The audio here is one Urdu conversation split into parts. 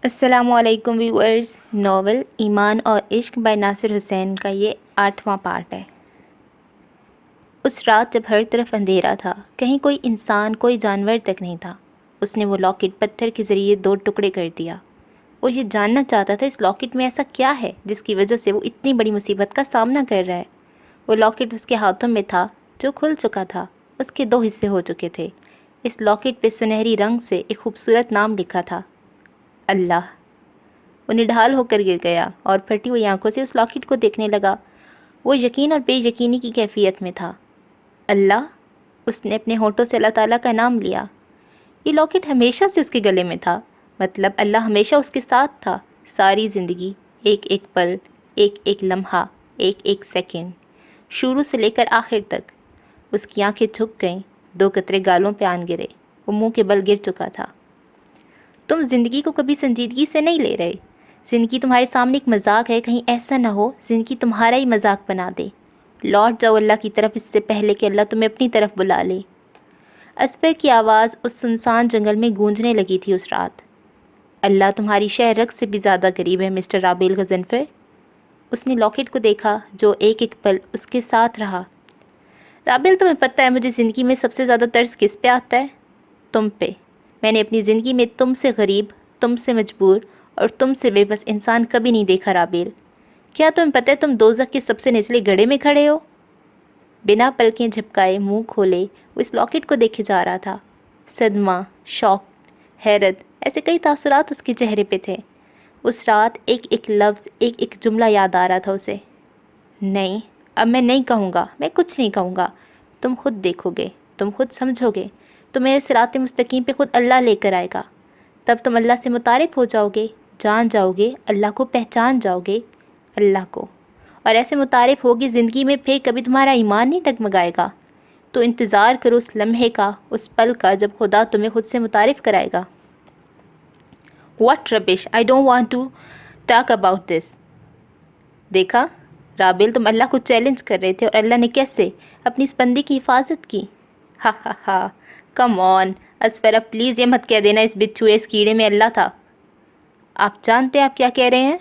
السلام علیکم ویورز. ناول ایمان اور عشق بائی ناصر حسین کا یہ 8واں پارٹ ہے. اس رات جب ہر طرف اندھیرا تھا، کہیں کوئی انسان کوئی جانور تک نہیں تھا، اس نے وہ لاکٹ پتھر کے ذریعے 2 ٹکڑے کر دیا. وہ یہ جاننا چاہتا تھا اس لاکٹ میں ایسا کیا ہے جس کی وجہ سے وہ اتنی بڑی مصیبت کا سامنا کر رہا ہے. وہ لاکٹ اس کے ہاتھوں میں تھا جو کھل چکا تھا. اس کے 2 حصے ہو چکے تھے. اس لاکٹ پہ سنہری رنگ سے ایک خوبصورت نام لکھا تھا، اللہ. وہ نڈھال ہو کر گر گیا اور پھٹی ہوئی آنکھوں سے اس لاکٹ کو دیکھنے لگا. وہ یقین اور بے یقینی کی کیفیت میں تھا. اللہ. اس نے اپنے ہونٹوں سے اللہ تعالیٰ کا نام لیا. یہ لاکٹ ہمیشہ سے اس کے گلے میں تھا، مطلب اللہ ہمیشہ اس کے ساتھ تھا. ساری زندگی، ایک ایک پل، ایک ایک لمحہ، ایک ایک سیکنڈ، شروع سے لے کر آخر تک. اس کی آنکھیں جھک گئیں، 2 قطرے گالوں پہ آن گرے. وہ منہ کے بل گر چکا تھا. تم زندگی کو کبھی سنجیدگی سے نہیں لے رہے. زندگی تمہارے سامنے ایک مذاق ہے. کہیں ایسا نہ ہو زندگی تمہارا ہی مذاق بنا دے. لوٹ جاؤ اللہ کی طرف اس سے پہلے کہ اللہ تمہیں اپنی طرف بلا لے. اسپر کی آواز اس سنسان جنگل میں گونجنے لگی تھی اس رات. اللہ تمہاری شہ رگ سے بھی زیادہ قریب ہے مسٹر رابیل غضنفر. اس نے لاکٹ کو دیکھا جو ایک ایک پل اس کے ساتھ رہا. رابیل، تمہیں پتہ ہے مجھے زندگی میں سب سے زیادہ ترس کس پہ آتا ہے؟ تم پہ. میں نے اپنی زندگی میں تم سے غریب، تم سے مجبور اور تم سے بے بس انسان کبھی نہیں دیکھا رابیل. کیا تمہیں پتہ ہے تم دوزخ کے سب سے نچلے گڑھے میں کھڑے ہو؟ بنا پلکیں جھپکائے، منہ کھولے، وہ اس لاکٹ کو دیکھے جا رہا تھا. صدمہ، شوق، حیرت، ایسے کئی تاثرات اس کے چہرے پہ تھے. اس رات ایک ایک لفظ، ایک ایک جملہ یاد آ رہا تھا اسے. نہیں، اب میں نہیں کہوں گا، میں کچھ نہیں کہوں گا. تم خود دیکھو گے، تم خود سمجھو گے. تمہیں صراط مستقیم پہ خود اللہ لے کر آئے گا. تب تم اللہ سے متعارف ہو جاؤ گے، جان جاؤ گے، اللہ کو پہچان جاؤ گے، اللہ کو. اور ایسے متعارف ہوگی زندگی میں پھر کبھی تمہارا ایمان نہیں ڈگمگائے گا. تو انتظار کرو اس لمحے کا، اس پل کا جب خدا تمہیں خود سے متعارف کرائے گا. What rubbish! I don't want to talk about this. دیکھا رابیل، تم اللہ کو چیلنج کر رہے تھے اور اللہ نے کیسے اپنی اس بندی کی حفاظت کی. ہا ہا ہا. کم آن اسفرا، پلیز یہ مت کہہ دینا اس بچھو اس کیڑے میں اللہ تھا. آپ جانتے ہیں آپ کیا کہہ رہے ہیں؟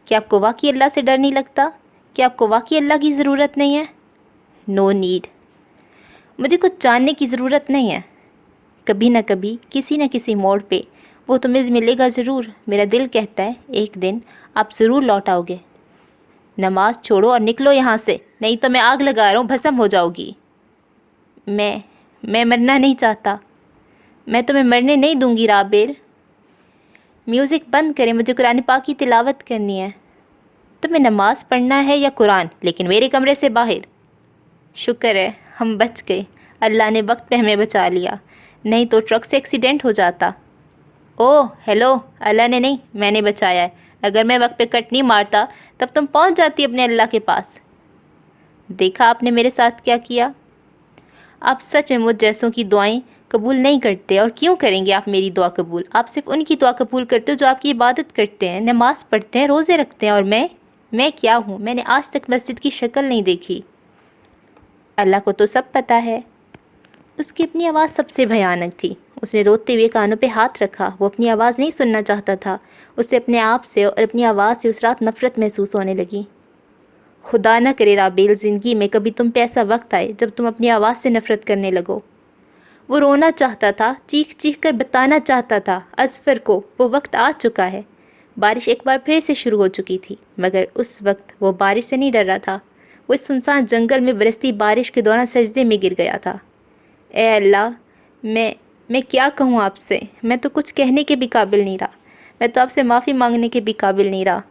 کیا آپ کو واقعی اللہ سے ڈر نہیں لگتا؟ کیا آپ کو واقعی اللہ کی ضرورت نہیں ہے؟ No need. مجھے کچھ جاننے کی ضرورت نہیں ہے. کبھی نہ کبھی، کسی نہ کسی موڑ پہ وہ تمہیں ملے گا ضرور. میرا دل کہتا ہے ایک دن آپ ضرور لوٹ آؤ گے. نماز چھوڑو اور نکلو یہاں سے، نہیں تو میں آگ لگا رہا ہوں، بھسم ہو جاؤ گی. میں مرنا نہیں چاہتا. میں تمہیں مرنے نہیں دوں گی رابیل. میوزک بند کریں، مجھے قرآن پاک کی تلاوت کرنی ہے. تمہیں نماز پڑھنا ہے یا قرآن، لیکن میرے کمرے سے باہر. شکر ہے ہم بچ گئے، اللہ نے وقت پہ ہمیں بچا لیا، نہیں تو ٹرک سے ایکسیڈنٹ ہو جاتا. اوہ ہیلو، اللہ نے نہیں، میں نے بچایا ہے. اگر میں وقت پہ کٹ نہیں مارتا تب تم پہنچ جاتی اپنے اللہ کے پاس. دیکھا آپ نے میرے ساتھ کیا کیا. آپ سچ میں مجھ جیسوں کی دعائیں قبول نہیں کرتے. اور کیوں کریں گے آپ میری دعا قبول؟ آپ صرف ان کی دعا قبول کرتے ہو جو آپ کی عبادت کرتے ہیں، نماز پڑھتے ہیں، روزے رکھتے ہیں. اور میں کیا ہوں؟ میں نے آج تک مسجد کی شکل نہیں دیکھی. اللہ کو تو سب پتہ ہے. اس کی اپنی آواز سب سے بھیانک تھی. اس نے روتے ہوئے کانوں پہ ہاتھ رکھا. وہ اپنی آواز نہیں سننا چاہتا تھا. اسے اپنے آپ سے اور اپنی آواز سے اس رات نفرت محسوس ہونے لگی. خدا نہ کرے رابیل، زندگی میں کبھی تم پہ ایسا وقت آئے جب تم اپنی آواز سے نفرت کرنے لگو. وہ رونا چاہتا تھا، چیخ چیخ کر بتانا چاہتا تھا اسفر کو وہ وقت آ چکا ہے. بارش ایک بار پھر سے شروع ہو چکی تھی، مگر اس وقت وہ بارش سے نہیں ڈر رہا تھا. وہ اس سنسان جنگل میں برستی بارش کے دوران سجدے میں گر گیا تھا. اے اللہ، میں کیا کہوں آپ سے؟ میں تو کچھ کہنے کے بھی قابل نہیں رہا. میں تو آپ سے معافی مانگنے کے بھی قابل نہیں رہا.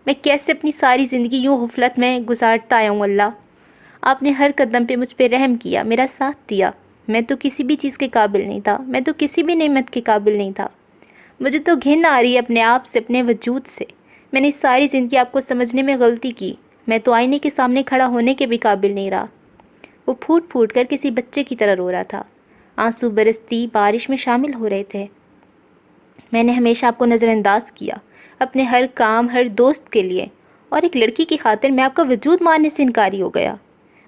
میں کیسے اپنی ساری زندگی یوں غفلت میں گزارتا آیا ہوں اللہ. آپ نے ہر قدم پہ مجھ پہ رحم کیا، میرا ساتھ دیا. میں تو کسی بھی چیز کے قابل نہیں تھا. میں تو کسی بھی نعمت کے قابل نہیں تھا. مجھے تو گھن آ رہی ہے اپنے آپ سے، اپنے وجود سے. میں نے ساری زندگی آپ کو سمجھنے میں غلطی کی. میں تو آئینے کے سامنے کھڑا ہونے کے بھی قابل نہیں رہا. وہ پھوٹ پھوٹ کر کسی بچے کی طرح رو رہا تھا. آنسو برستی بارش میں شامل ہو رہے تھے. میں نے ہمیشہ آپ کو نظر انداز کیا، اپنے ہر کام، ہر دوست کے لیے، اور ایک لڑکی کی خاطر میں آپ کا وجود ماننے سے انکاری ہو گیا.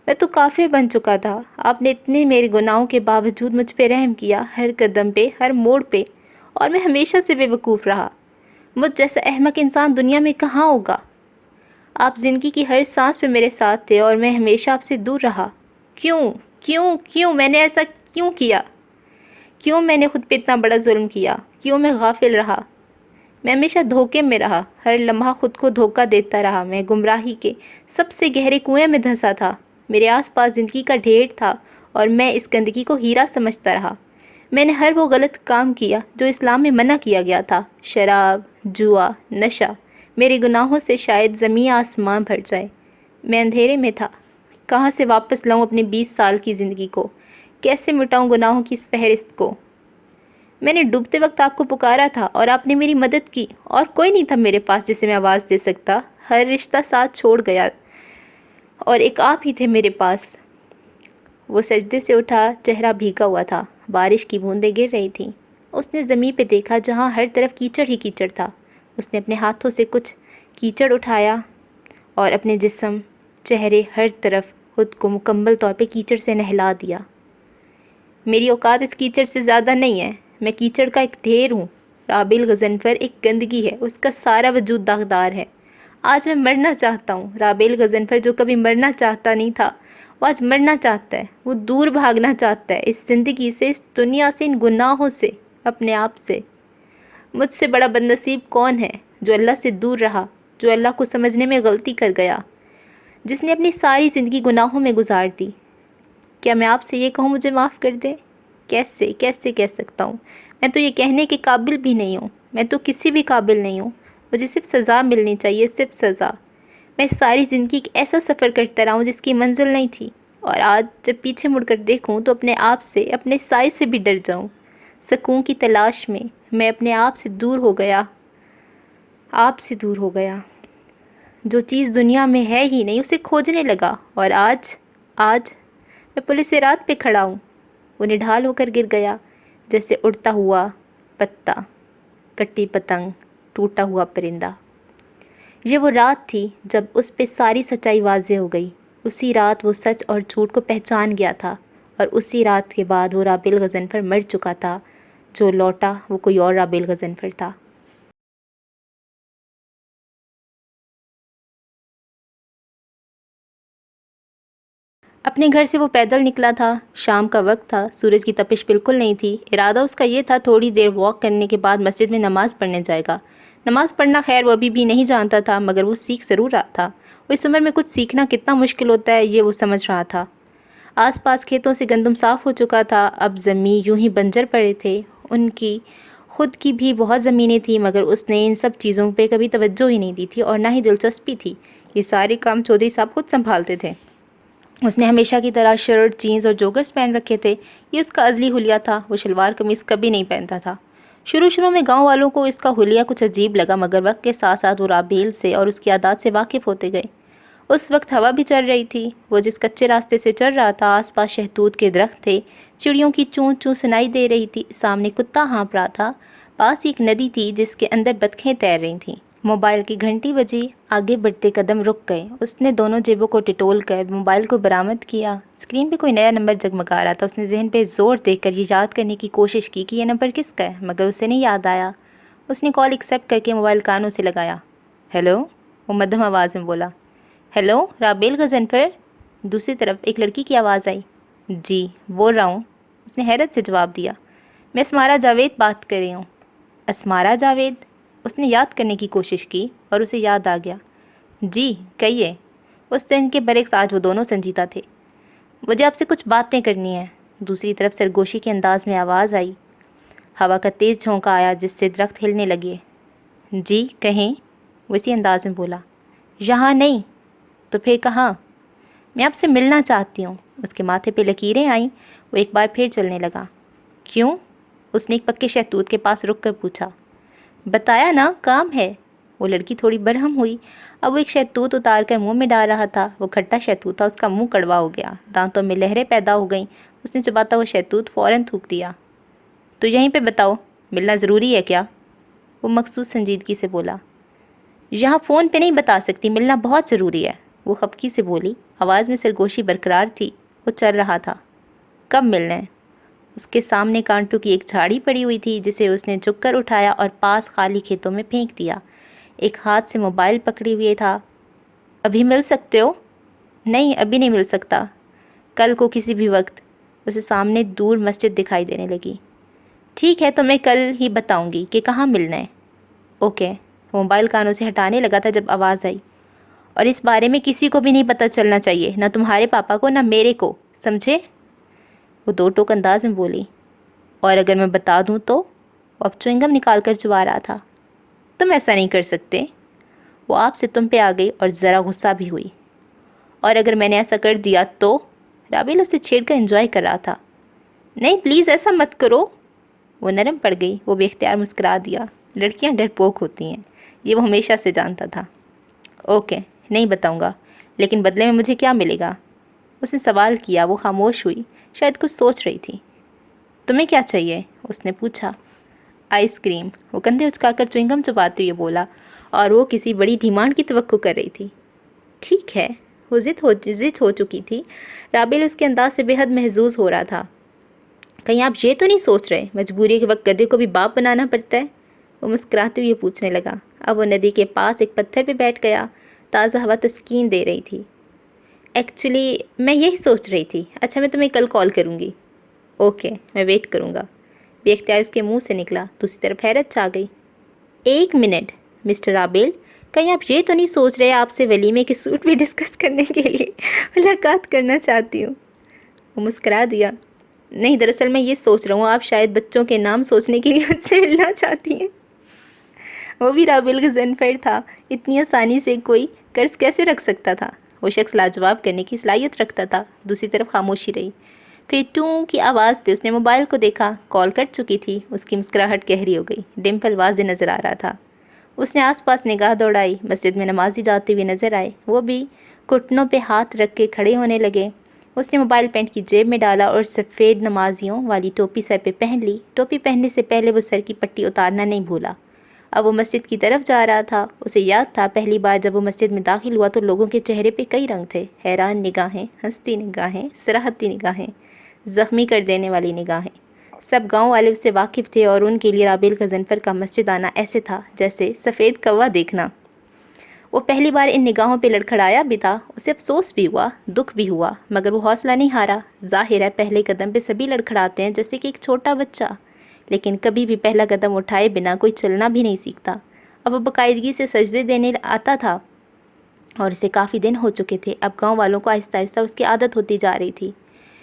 میں تو کافر بن چکا تھا. آپ نے اتنے میرے گناہوں کے باوجود مجھ پہ رحم کیا، ہر قدم پہ، ہر موڑ پہ. اور میں ہمیشہ سے بے وقوف رہا۔ مجھ جیسا احمق انسان دنیا میں کہاں ہوگا؟ آپ زندگی کی ہر سانس پہ میرے ساتھ تھے اور میں ہمیشہ آپ سے دور رہا۔ کیوں میں نے ایسا کیوں کیا؟ کیوں میں نے خود پہ اتنا بڑا ظلم کیا؟ کیوں میں غافل رہا؟ میں ہمیشہ دھوکے میں رہا، ہر لمحہ خود کو دھوکہ دیتا رہا۔ میں گمراہی کے سب سے گہرے کنویں میں دھنسا تھا۔ میرے آس پاس زندگی کا ڈھیر تھا اور میں اس گندگی کو ہیرا سمجھتا رہا۔ میں نے ہر وہ غلط کام کیا جو اسلام میں منع کیا گیا تھا، شراب، جوا، نشہ۔ میرے گناہوں سے شاید زمین آسمان بھر جائے۔ میں اندھیرے میں تھا، کہاں سے واپس لاؤں اپنے 20 سال کی زندگی کو؟ کیسے مٹاؤں گناہوں کی اس فہرست کو؟ میں نے ڈوبتے وقت آپ کو پکارا تھا اور آپ نے میری مدد کی، اور کوئی نہیں تھا میرے پاس جسے میں آواز دے سکتا۔ ہر رشتہ ساتھ چھوڑ گیا اور ایک آپ ہی تھے میرے پاس۔ وہ سجدے سے اٹھا، چہرہ بھیگا ہوا تھا، بارش کی بوندیں گر رہی تھیں۔ اس نے زمین پہ دیکھا جہاں ہر طرف کیچڑ ہی کیچڑ تھا۔ اس نے اپنے ہاتھوں سے کچھ کیچڑ اٹھایا اور اپنے جسم، چہرے، ہر طرف خود کو مکمل طور پہ کیچڑ سے نہلا دیا۔ میری اوقات اس کیچڑ سے زیادہ نہیں ہے، میں کیچڑ کا ایک ڈھیر ہوں۔ رابعہ غضنفر ایک گندگی ہے، اس کا سارا وجود داغدار ہے۔ آج میں مرنا چاہتا ہوں۔ رابعہ غضنفر جو کبھی مرنا چاہتا نہیں تھا، وہ آج مرنا چاہتا ہے۔ وہ دور بھاگنا چاہتا ہے، اس زندگی سے، اس دنیا سے، ان گناہوں سے، اپنے آپ سے۔ مجھ سے بڑا بد نصیب کون ہے جو اللہ سے دور رہا، جو اللہ کو سمجھنے میں غلطی کر گیا، جس نے اپنی ساری زندگی گناہوں میں گزار دی؟ کیا میں آپ سے یہ کہوں مجھے معاف کر دے؟ کیسے کہہ سکتا ہوں؟ میں تو یہ کہنے کے قابل بھی نہیں ہوں، میں تو کسی بھی قابل نہیں ہوں۔ مجھے صرف سزا ملنی چاہیے، صرف سزا۔ میں ساری زندگی ایک ایسا سفر کرتا رہا ہوں جس کی منزل نہیں تھی، اور آج جب پیچھے مڑ کر دیکھوں تو اپنے آپ سے، اپنے سائے سے بھی ڈر جاؤں۔ سکون کی تلاش میں اپنے آپ سے دور ہو گیا، آپ سے دور ہو گیا۔ جو چیز دنیا میں ہے ہی نہیں اسے کھوجنے لگا، اور آج میں پولیس رات پہ کھڑا ہوں۔ وہ نڈھال ہو کر گر گیا، جیسے اڑتا ہوا پتا، کٹی پتنگ، ٹوٹا ہوا پرندہ۔ یہ وہ رات تھی جب اس پہ ساری سچائی واضح ہو گئی۔ اسی رات وہ سچ اور جھوٹ کو پہچان گیا تھا، اور اسی رات کے بعد وہ رابعہ غضنفر مر چکا تھا۔ جو لوٹا وہ کوئی اور رابعہ غضنفر تھا۔ اپنے گھر سے وہ پیدل نکلا تھا۔ شام کا وقت تھا، سورج کی تپش بالکل نہیں تھی۔ ارادہ اس کا یہ تھا تھوڑی دیر واک کرنے کے بعد مسجد میں نماز پڑھنے جائے گا۔ نماز پڑھنا خیر وہ ابھی بھی نہیں جانتا تھا، مگر وہ سیکھ ضرور رہا تھا۔ وہ اس عمر میں کچھ سیکھنا کتنا مشکل ہوتا ہے یہ وہ سمجھ رہا تھا۔ آس پاس کھیتوں سے گندم صاف ہو چکا تھا، اب زمین یوں ہی بنجر پڑے تھے۔ ان کی خود کی بھی بہت زمینیں تھیں، مگر اس نے ان سب چیزوں پہ کبھی توجہ ہی نہیں دی تھی اور نہ ہی دلچسپی تھی۔ یہ سارے کام چودھری صاحب خود سنبھالتے تھے۔ اس نے ہمیشہ کی طرح شرٹ، جینز اور جوگرز پہن رکھے تھے۔ یہ اس کا ازلی حلیہ تھا۔ وہ شلوار قمیص کبھی نہیں پہنتا تھا۔ شروع میں گاؤں والوں کو اس کا حلیہ کچھ عجیب لگا، مگر وقت کے ساتھ ساتھ وہ رابعہ سے اور اس کی عادات سے واقف ہوتے گئے۔ اس وقت ہوا بھی چل رہی تھی۔ وہ جس کچے راستے سے چل رہا تھا، آس پاس شہتوت کے درخت تھے، چڑیوں کی چوں چوں سنائی دے رہی تھی، سامنے کتا ہانپ رہا تھا، پاس ایک ندی تھی جس کے اندر بطخیں تیر رہی تھیں۔ موبائل کی گھنٹی بجی، آگے بڑھتے قدم رک گئے۔ اس نے دونوں جیبوں کو ٹٹول کر موبائل کو برآمد کیا۔ اسکرین پہ کوئی نیا نمبر جگمگا رہا تھا۔ اس نے ذہن پہ زور دے کر یہ یاد کرنے کی کوشش کی کہ یہ نمبر کس کا ہے، مگر اسے نہیں یاد آیا۔ اس نے کال ایکسیپٹ کر کے موبائل کانوں سے لگایا۔ ہیلو، وہ مدھم آواز میں بولا۔ ہیلو، رابعہ غضنفر؟ دوسری طرف ایک لڑکی کی آواز آئی۔ جی، بول رہا ہوں، اس نے حیرت سے جواب دیا۔ میں اسمارا جاوید بات کر رہی ہوں۔ اسمارا جاوید؟ اس نے یاد کرنے کی کوشش کی اور اسے یاد آ گیا۔ جی کہیے۔ اس دن کے برعکس آج وہ دونوں سنجیدہ تھے۔ مجھے آپ سے کچھ باتیں کرنی ہیں۔ دوسری طرف سرگوشی کے انداز میں آواز آئی۔ ہوا کا تیز جھونکا آیا جس سے درخت ہلنے لگے۔ جی کہیں، وہ اسی انداز میں بولا۔ یہاں نہیں تو پھر کہاں؟ میں آپ سے ملنا چاہتی ہوں۔ اس کے ماتھے پہ لکیریں آئیں، وہ ایک بار پھر چلنے لگا۔ کیوں؟ اس نے ایک پکے شہتوت کے پاس رک کر پوچھا۔ بتایا نا، کام ہے۔ وہ لڑکی تھوڑی برہم ہوئی۔ اب وہ ایک شہتوت اتار کر منہ میں ڈال رہا تھا۔ وہ کھٹا شہتوت تھا، اس کا منہ کڑوا ہو گیا، دانتوں میں لہریں پیدا ہو گئیں۔ اس نے چباتا وہ شہتوت فوراً تھوک دیا۔ تو یہیں پہ بتاؤ، ملنا ضروری ہے کیا؟ وہ مخصوص سنجیدگی سے بولا۔ یہاں فون پہ نہیں بتا سکتی، ملنا بہت ضروری ہے، وہ خفگی سے بولی۔ آواز میں سرگوشی برقرار تھی۔ وہ چل رہا تھا۔ کب ملنا ہے؟ اس کے سامنے کانٹوں کی ایک جھاڑی پڑی ہوئی تھی جسے اس نے جھک کر اٹھایا اور پاس خالی کھیتوں میں پھینک دیا۔ ایک ہاتھ سے موبائل پکڑے ہوئے تھا۔ ابھی مل سکتے ہو؟ نہیں، ابھی نہیں مل سکتا، کل کو کسی بھی وقت۔ اسے سامنے دور مسجد دکھائی دینے لگی۔ ٹھیک ہے، تو میں کل ہی بتاؤں گی کہ کہاں ملنا ہے۔ اوکے۔ وہ موبائل کانوں سے ہٹانے لگا تھا جب آواز آئی، اور اس بارے میں کسی کو بھی نہیں پتہ چلنا چاہیے، نہ تمہارے پاپا کو نہ میرے کو، سمجھے؟ وہ دو ٹوک انداز میں بولی۔ اور اگر میں بتا دوں تو؟ وہ اب چوئنگم نکال کر چبا رہا تھا۔ تم ایسا نہیں کر سکتے۔ وہ آپ سے تم پہ آ گئی اور ذرا غصہ بھی ہوئی۔ اور اگر میں نے ایسا کر دیا تو؟ رابل اسے چھیڑ کر انجوائے کر رہا تھا۔ نہیں پلیز ایسا مت کرو۔ وہ نرم پڑ گئی۔ وہ بے اختیار مسکرا دیا۔ لڑکیاں ڈرپوک ہوتی ہیں، یہ وہ ہمیشہ سے جانتا تھا۔ اوکے، نہیں بتاؤں گا، لیکن بدلے میں مجھے کیا ملے گا؟ اس نے سوال کیا۔ وہ خاموش ہوئی، شاید کچھ سوچ رہی تھی۔ تمہیں کیا چاہیے؟ اس نے پوچھا۔ آئس کریم، وہ کندھے اچکا کر چوئنگم چباتے ہوئے بولا، اور وہ کسی بڑی ڈیمانڈ کی توقع کر رہی تھی۔ ٹھیک ہے، وہ ضد ہو چکی تھی۔ رابل اس کے انداز سے بے حد محظوظ ہو رہا تھا۔ کہیں آپ یہ تو نہیں سوچ رہے مجبوری کے وقت گدھے کو بھی باپ بنانا پڑتا ہے؟ وہ مسکراتے ہوئے پوچھنے لگا۔ اب وہ ندی کے پاس ایک پتھر پہ بیٹھ گیا۔ تازہ ہوا تسکین دے رہی تھی۔ ایکچولی میں یہی سوچ رہی تھی۔ اچھا، میں تمہیں کل کال کروں گی۔ اوکے، میں ویٹ کروں گا۔ بے اختیار اس کے منہ سے نکلا۔ دوسری طرف حیرت چھا گئی۔ ایک منٹ مسٹر رابل، کہیں آپ یہ تو نہیں سوچ رہے آپ سے ولیمے کے سوٹ بھی ڈسکس کرنے کے لیے ملاقات کرنا چاہتی ہوں؟ وہ مسکرا دیا۔ نہیں، دراصل میں یہ سوچ رہا ہوں آپ شاید بچوں کے نام سوچنے کے لیے مجھ سے ملنا چاہتی ہیں۔ وہ بھی رابل کا زنفر تھا۔ اتنی آسانی سے کوئی قرض کیسے رکھ سکتا تھا؟ وہ شخص لاجواب کرنے کی صلاحیت رکھتا تھا۔ دوسری طرف خاموشی رہی۔ پھر ٹوں کی آواز پہ اس نے موبائل کو دیکھا۔ کال کٹ چکی تھی۔ اس کی مسکراہٹ گہری ہو گئی۔ ڈمپل واضح نظر آ رہا تھا۔ اس نے آس پاس نگاہ دوڑائی۔ مسجد میں نمازی جاتے ہوئے نظر آئے۔ وہ بھی گھٹنوں پہ ہاتھ رکھ کے کھڑے ہونے لگے۔ اس نے موبائل پینٹ کی جیب میں ڈالا اور سفید نمازیوں والی ٹوپی سر پہ پہن لی۔ ٹوپی پہننے سے پہلے وہ سر کی پٹی اتارنا نہیں بھولا۔ اب وہ مسجد کی طرف جا رہا تھا۔ اسے یاد تھا پہلی بار جب وہ مسجد میں داخل ہوا تو لوگوں کے چہرے پہ کئی رنگ تھے، حیران نگاہیں، ہنستی نگاہیں، صراحتی نگاہیں، زخمی کر دینے والی نگاہیں۔ سب گاؤں والے اس سے واقف تھے اور ان کے لیے رابل کا زنفر کا مسجد آنا ایسے تھا جیسے سفید کوا دیکھنا۔ وہ پہلی بار ان نگاہوں پہ لڑکھڑایا بھی تھا۔ اسے افسوس بھی ہوا، دکھ بھی ہوا، مگر وہ حوصلہ نہیں ہارا۔ ظاہر ہے پہلے قدم پہ سبھی لڑکھڑاتے ہیں جیسے کہ ایک چھوٹا بچہ، لیکن کبھی بھی پہلا قدم اٹھائے بنا کوئی چلنا بھی نہیں سیکھتا۔ اب وہ باقاعدگی سے سجدے دینے آتا تھا اور اسے کافی دن ہو چکے تھے۔ اب گاؤں والوں کو آہستہ آہستہ اس کی عادت ہوتی جا رہی تھی۔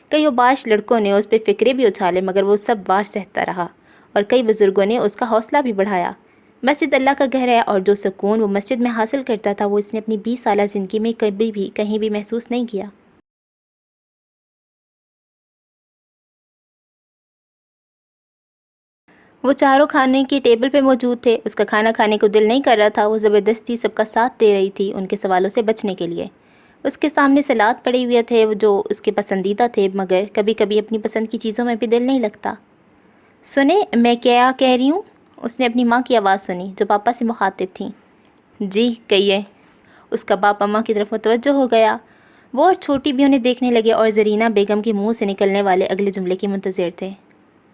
کئی اوباش لڑکوں نے اس پہ فکرے بھی اچھالے مگر وہ سب بار سہتا رہا، اور کئی بزرگوں نے اس کا حوصلہ بھی بڑھایا۔ مسجد اللہ کا گھر ہے، اور جو سکون وہ مسجد میں حاصل کرتا تھا وہ اس نے اپنی 20 سالہ زندگی میں کبھی بھی کہیں بھی محسوس نہیں کیا۔ وہ چاروں کھانے کی ٹیبل پہ موجود تھے۔ اس کا کھانا کھانے کو دل نہیں کر رہا تھا۔ وہ زبردستی سب کا ساتھ دے رہی تھی ان کے سوالوں سے بچنے کے لیے۔ اس کے سامنے سلاد پڑے ہوئے تھے جو اس کے پسندیدہ تھے، مگر کبھی کبھی اپنی پسند کی چیزوں میں بھی دل نہیں لگتا۔ سنیں میں کیا کہہ رہی ہوں؟ اس نے اپنی ماں کی آواز سنی جو پاپا سے مخاطب تھیں۔ جی کہیے۔ اس کا باپ اماں کی طرف متوجہ ہو گیا۔ وہ اور چھوٹی بھی انہیں دیکھنے لگے اور زرینہ بیگم کے منہ سے نکلنے والے اگلے جملے کے منتظر تھے۔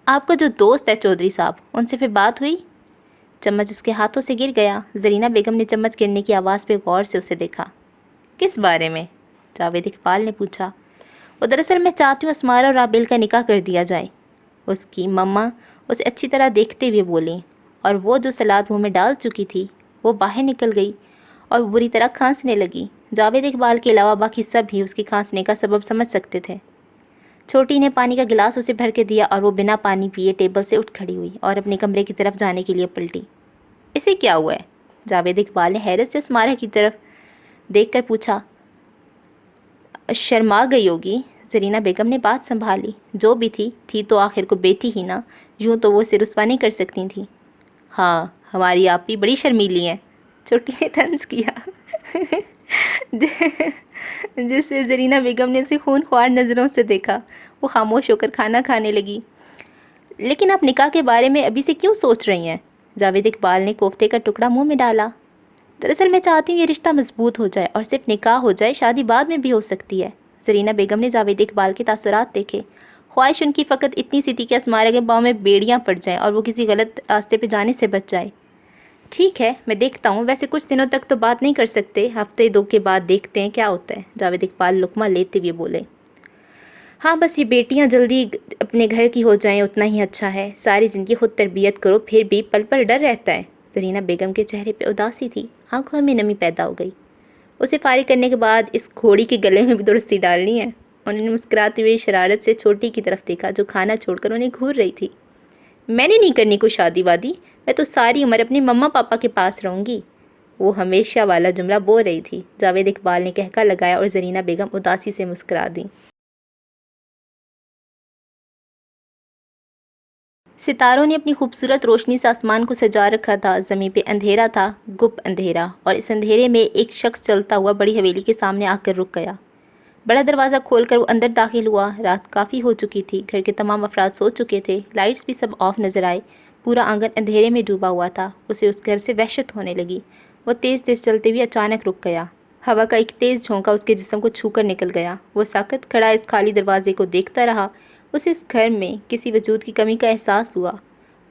آپ کا جو دوست ہے چودھری صاحب، ان سے پھر بات ہوئی؟ چمچ اس کے ہاتھوں سے گر گیا۔ زرینہ بیگم نے چمچ گرنے کی آواز پہ غور سے اسے دیکھا۔ کس بارے میں؟ جاوید اقبال نے پوچھا۔ وہ دراصل میں چاہتی ہوں اسمارا اور رابل کا نکاح کر دیا جائے۔ اس کی مما اسے اچھی طرح دیکھتے ہوئے بولیں، اور وہ جو سلاد منہ میں ڈال چکی تھی وہ باہر نکل گئی اور بری طرح کھانسنے لگی۔ جاوید اقبال کے علاوہ باقی سب ہی اس کی کھانسنے کا سبب سمجھ سکتے تھے۔ چھوٹی نے پانی کا گلاس اسے بھر کے دیا اور وہ بنا پانی پیے ٹیبل سے اٹھ کھڑی ہوئی اور اپنے کمرے کی طرف جانے کے لیے پلٹی۔ اسے کیا ہوا ہے؟ جاوید اقبال نے حیرت سے اسمارا کی طرف دیکھ کر پوچھا۔ شرما گئی ہوگی۔ زرینہ بیگم نے بات سنبھالی۔ جو بھی تھی تو آخر کو بیٹی ہی نا، یوں تو وہ اسے رسوا نہیں کر سکتی تھیں۔ ہاں، ہماری آپ بھی بڑی شرمیلی ہیں، چھوٹی نے طنز کیا جس سے زرینہ بیگم نے اسے خون خوار نظروں سے دیکھا۔ وہ خاموش ہو کر کھانا کھانے لگی۔ لیکن آپ نکاح کے بارے میں ابھی سے کیوں سوچ رہی ہیں؟ جاوید اقبال نے کوفتے کا ٹکڑا منہ میں ڈالا۔ دراصل میں چاہتی ہوں یہ رشتہ مضبوط ہو جائے اور صرف نکاح ہو جائے، شادی بعد میں بھی ہو سکتی ہے۔ زرینہ بیگم نے جاوید اقبال کے تاثرات دیکھے۔ خواہش ان کی فقط اتنی سی تھی کہ اسمارا کے پاؤں میں بیڑیاں پڑ جائیں اور وہ کسی غلط راستے پہ جانے سے بچ جائے۔ ٹھیک ہے، میں دیکھتا ہوں، ویسے کچھ دنوں تک تو بات نہیں کر سکتے، ہفتے دو کے بعد دیکھتے ہیں کیا ہوتا ہے، جاوید اقبال لقمہ لیتے ہوئے بولے۔ ہاں بس یہ بیٹیاں جلدی اپنے گھر کی ہو جائیں اتنا ہی اچھا ہے، ساری زندگی خود تربیت کرو پھر بھی پل پل ڈر رہتا ہے۔ زرینہ بیگم کے چہرے پہ اداسی تھی، آنکھوں میں نمی پیدا ہو گئی۔ اسے فارغ کرنے کے بعد اس گھوڑی کے گلے میں بھی تو رسی ڈالنی ہے۔ انہوں نے مسکراتے ہوئے شرارت سے چھوٹی کی طرف دیکھا جو کھانا چھوڑ کر انہیں گھور رہی تھی۔ میں نے نہیں کرنی کوئی شادی وادی، میں تو ساری عمر اپنے مما پاپا کے پاس رہوں گی۔ وہ ہمیشہ والا جملہ بول رہی تھی۔ جاوید اقبال نے کہکا لگایا اور زرینہ بیگم اداسی سے مسکرا دیں۔ ستاروں نے اپنی خوبصورت روشنی سے آسمان کو سجا رکھا تھا، زمین پہ اندھیرا تھا، گپ اندھیرا، اور اس اندھیرے میں ایک شخص چلتا ہوا بڑی حویلی کے سامنے آ کر رک گیا۔ بڑا دروازہ کھول کر وہ اندر داخل ہوا۔ رات کافی ہو چکی تھی، گھر کے تمام افراد سو چکے تھے، لائٹس بھی سب آف نظر آئے، پورا آنگن اندھیرے میں ڈوبا ہوا تھا۔ اسے اس گھر سے وحشت ہونے لگی۔ وہ تیز تیز چلتے ہوئے اچانک رک گیا۔ ہوا کا ایک تیز جھونکا اس کے جسم کو چھو کر نکل گیا۔ وہ ساکت کھڑا اس خالی دروازے کو دیکھتا رہا۔ اسے اس گھر میں کسی وجود کی کمی کا احساس ہوا۔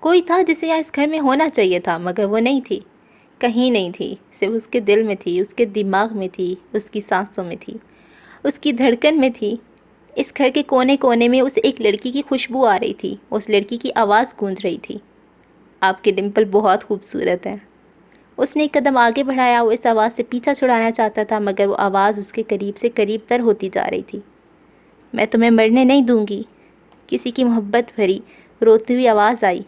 کوئی تھا جسے یہاں اس گھر میں ہونا چاہیے تھا، مگر وہ نہیں تھی، کہیں نہیں تھی، صرف اس کے دل میں تھی، اس کے دماغ میں تھی، اس کی سانسوں میں تھی، اس کی دھڑکن میں تھی۔ اس گھر کے کونے کونے میں اسے ایک لڑکی کی خوشبو آ رہی تھی، اس لڑکی کی آواز گونج رہی تھی، آپ کے ڈمپل بہت خوبصورت ہیں۔ اس نے ایک قدم آگے بڑھایا، وہ اس آواز سے پیچھا چھڑانا چاہتا تھا، مگر وہ آواز اس کے قریب سے قریب تر ہوتی جا رہی تھی۔ میں تمہیں مرنے نہیں دوں گی، کسی کی محبت بھری روتی ہوئی آواز آئی۔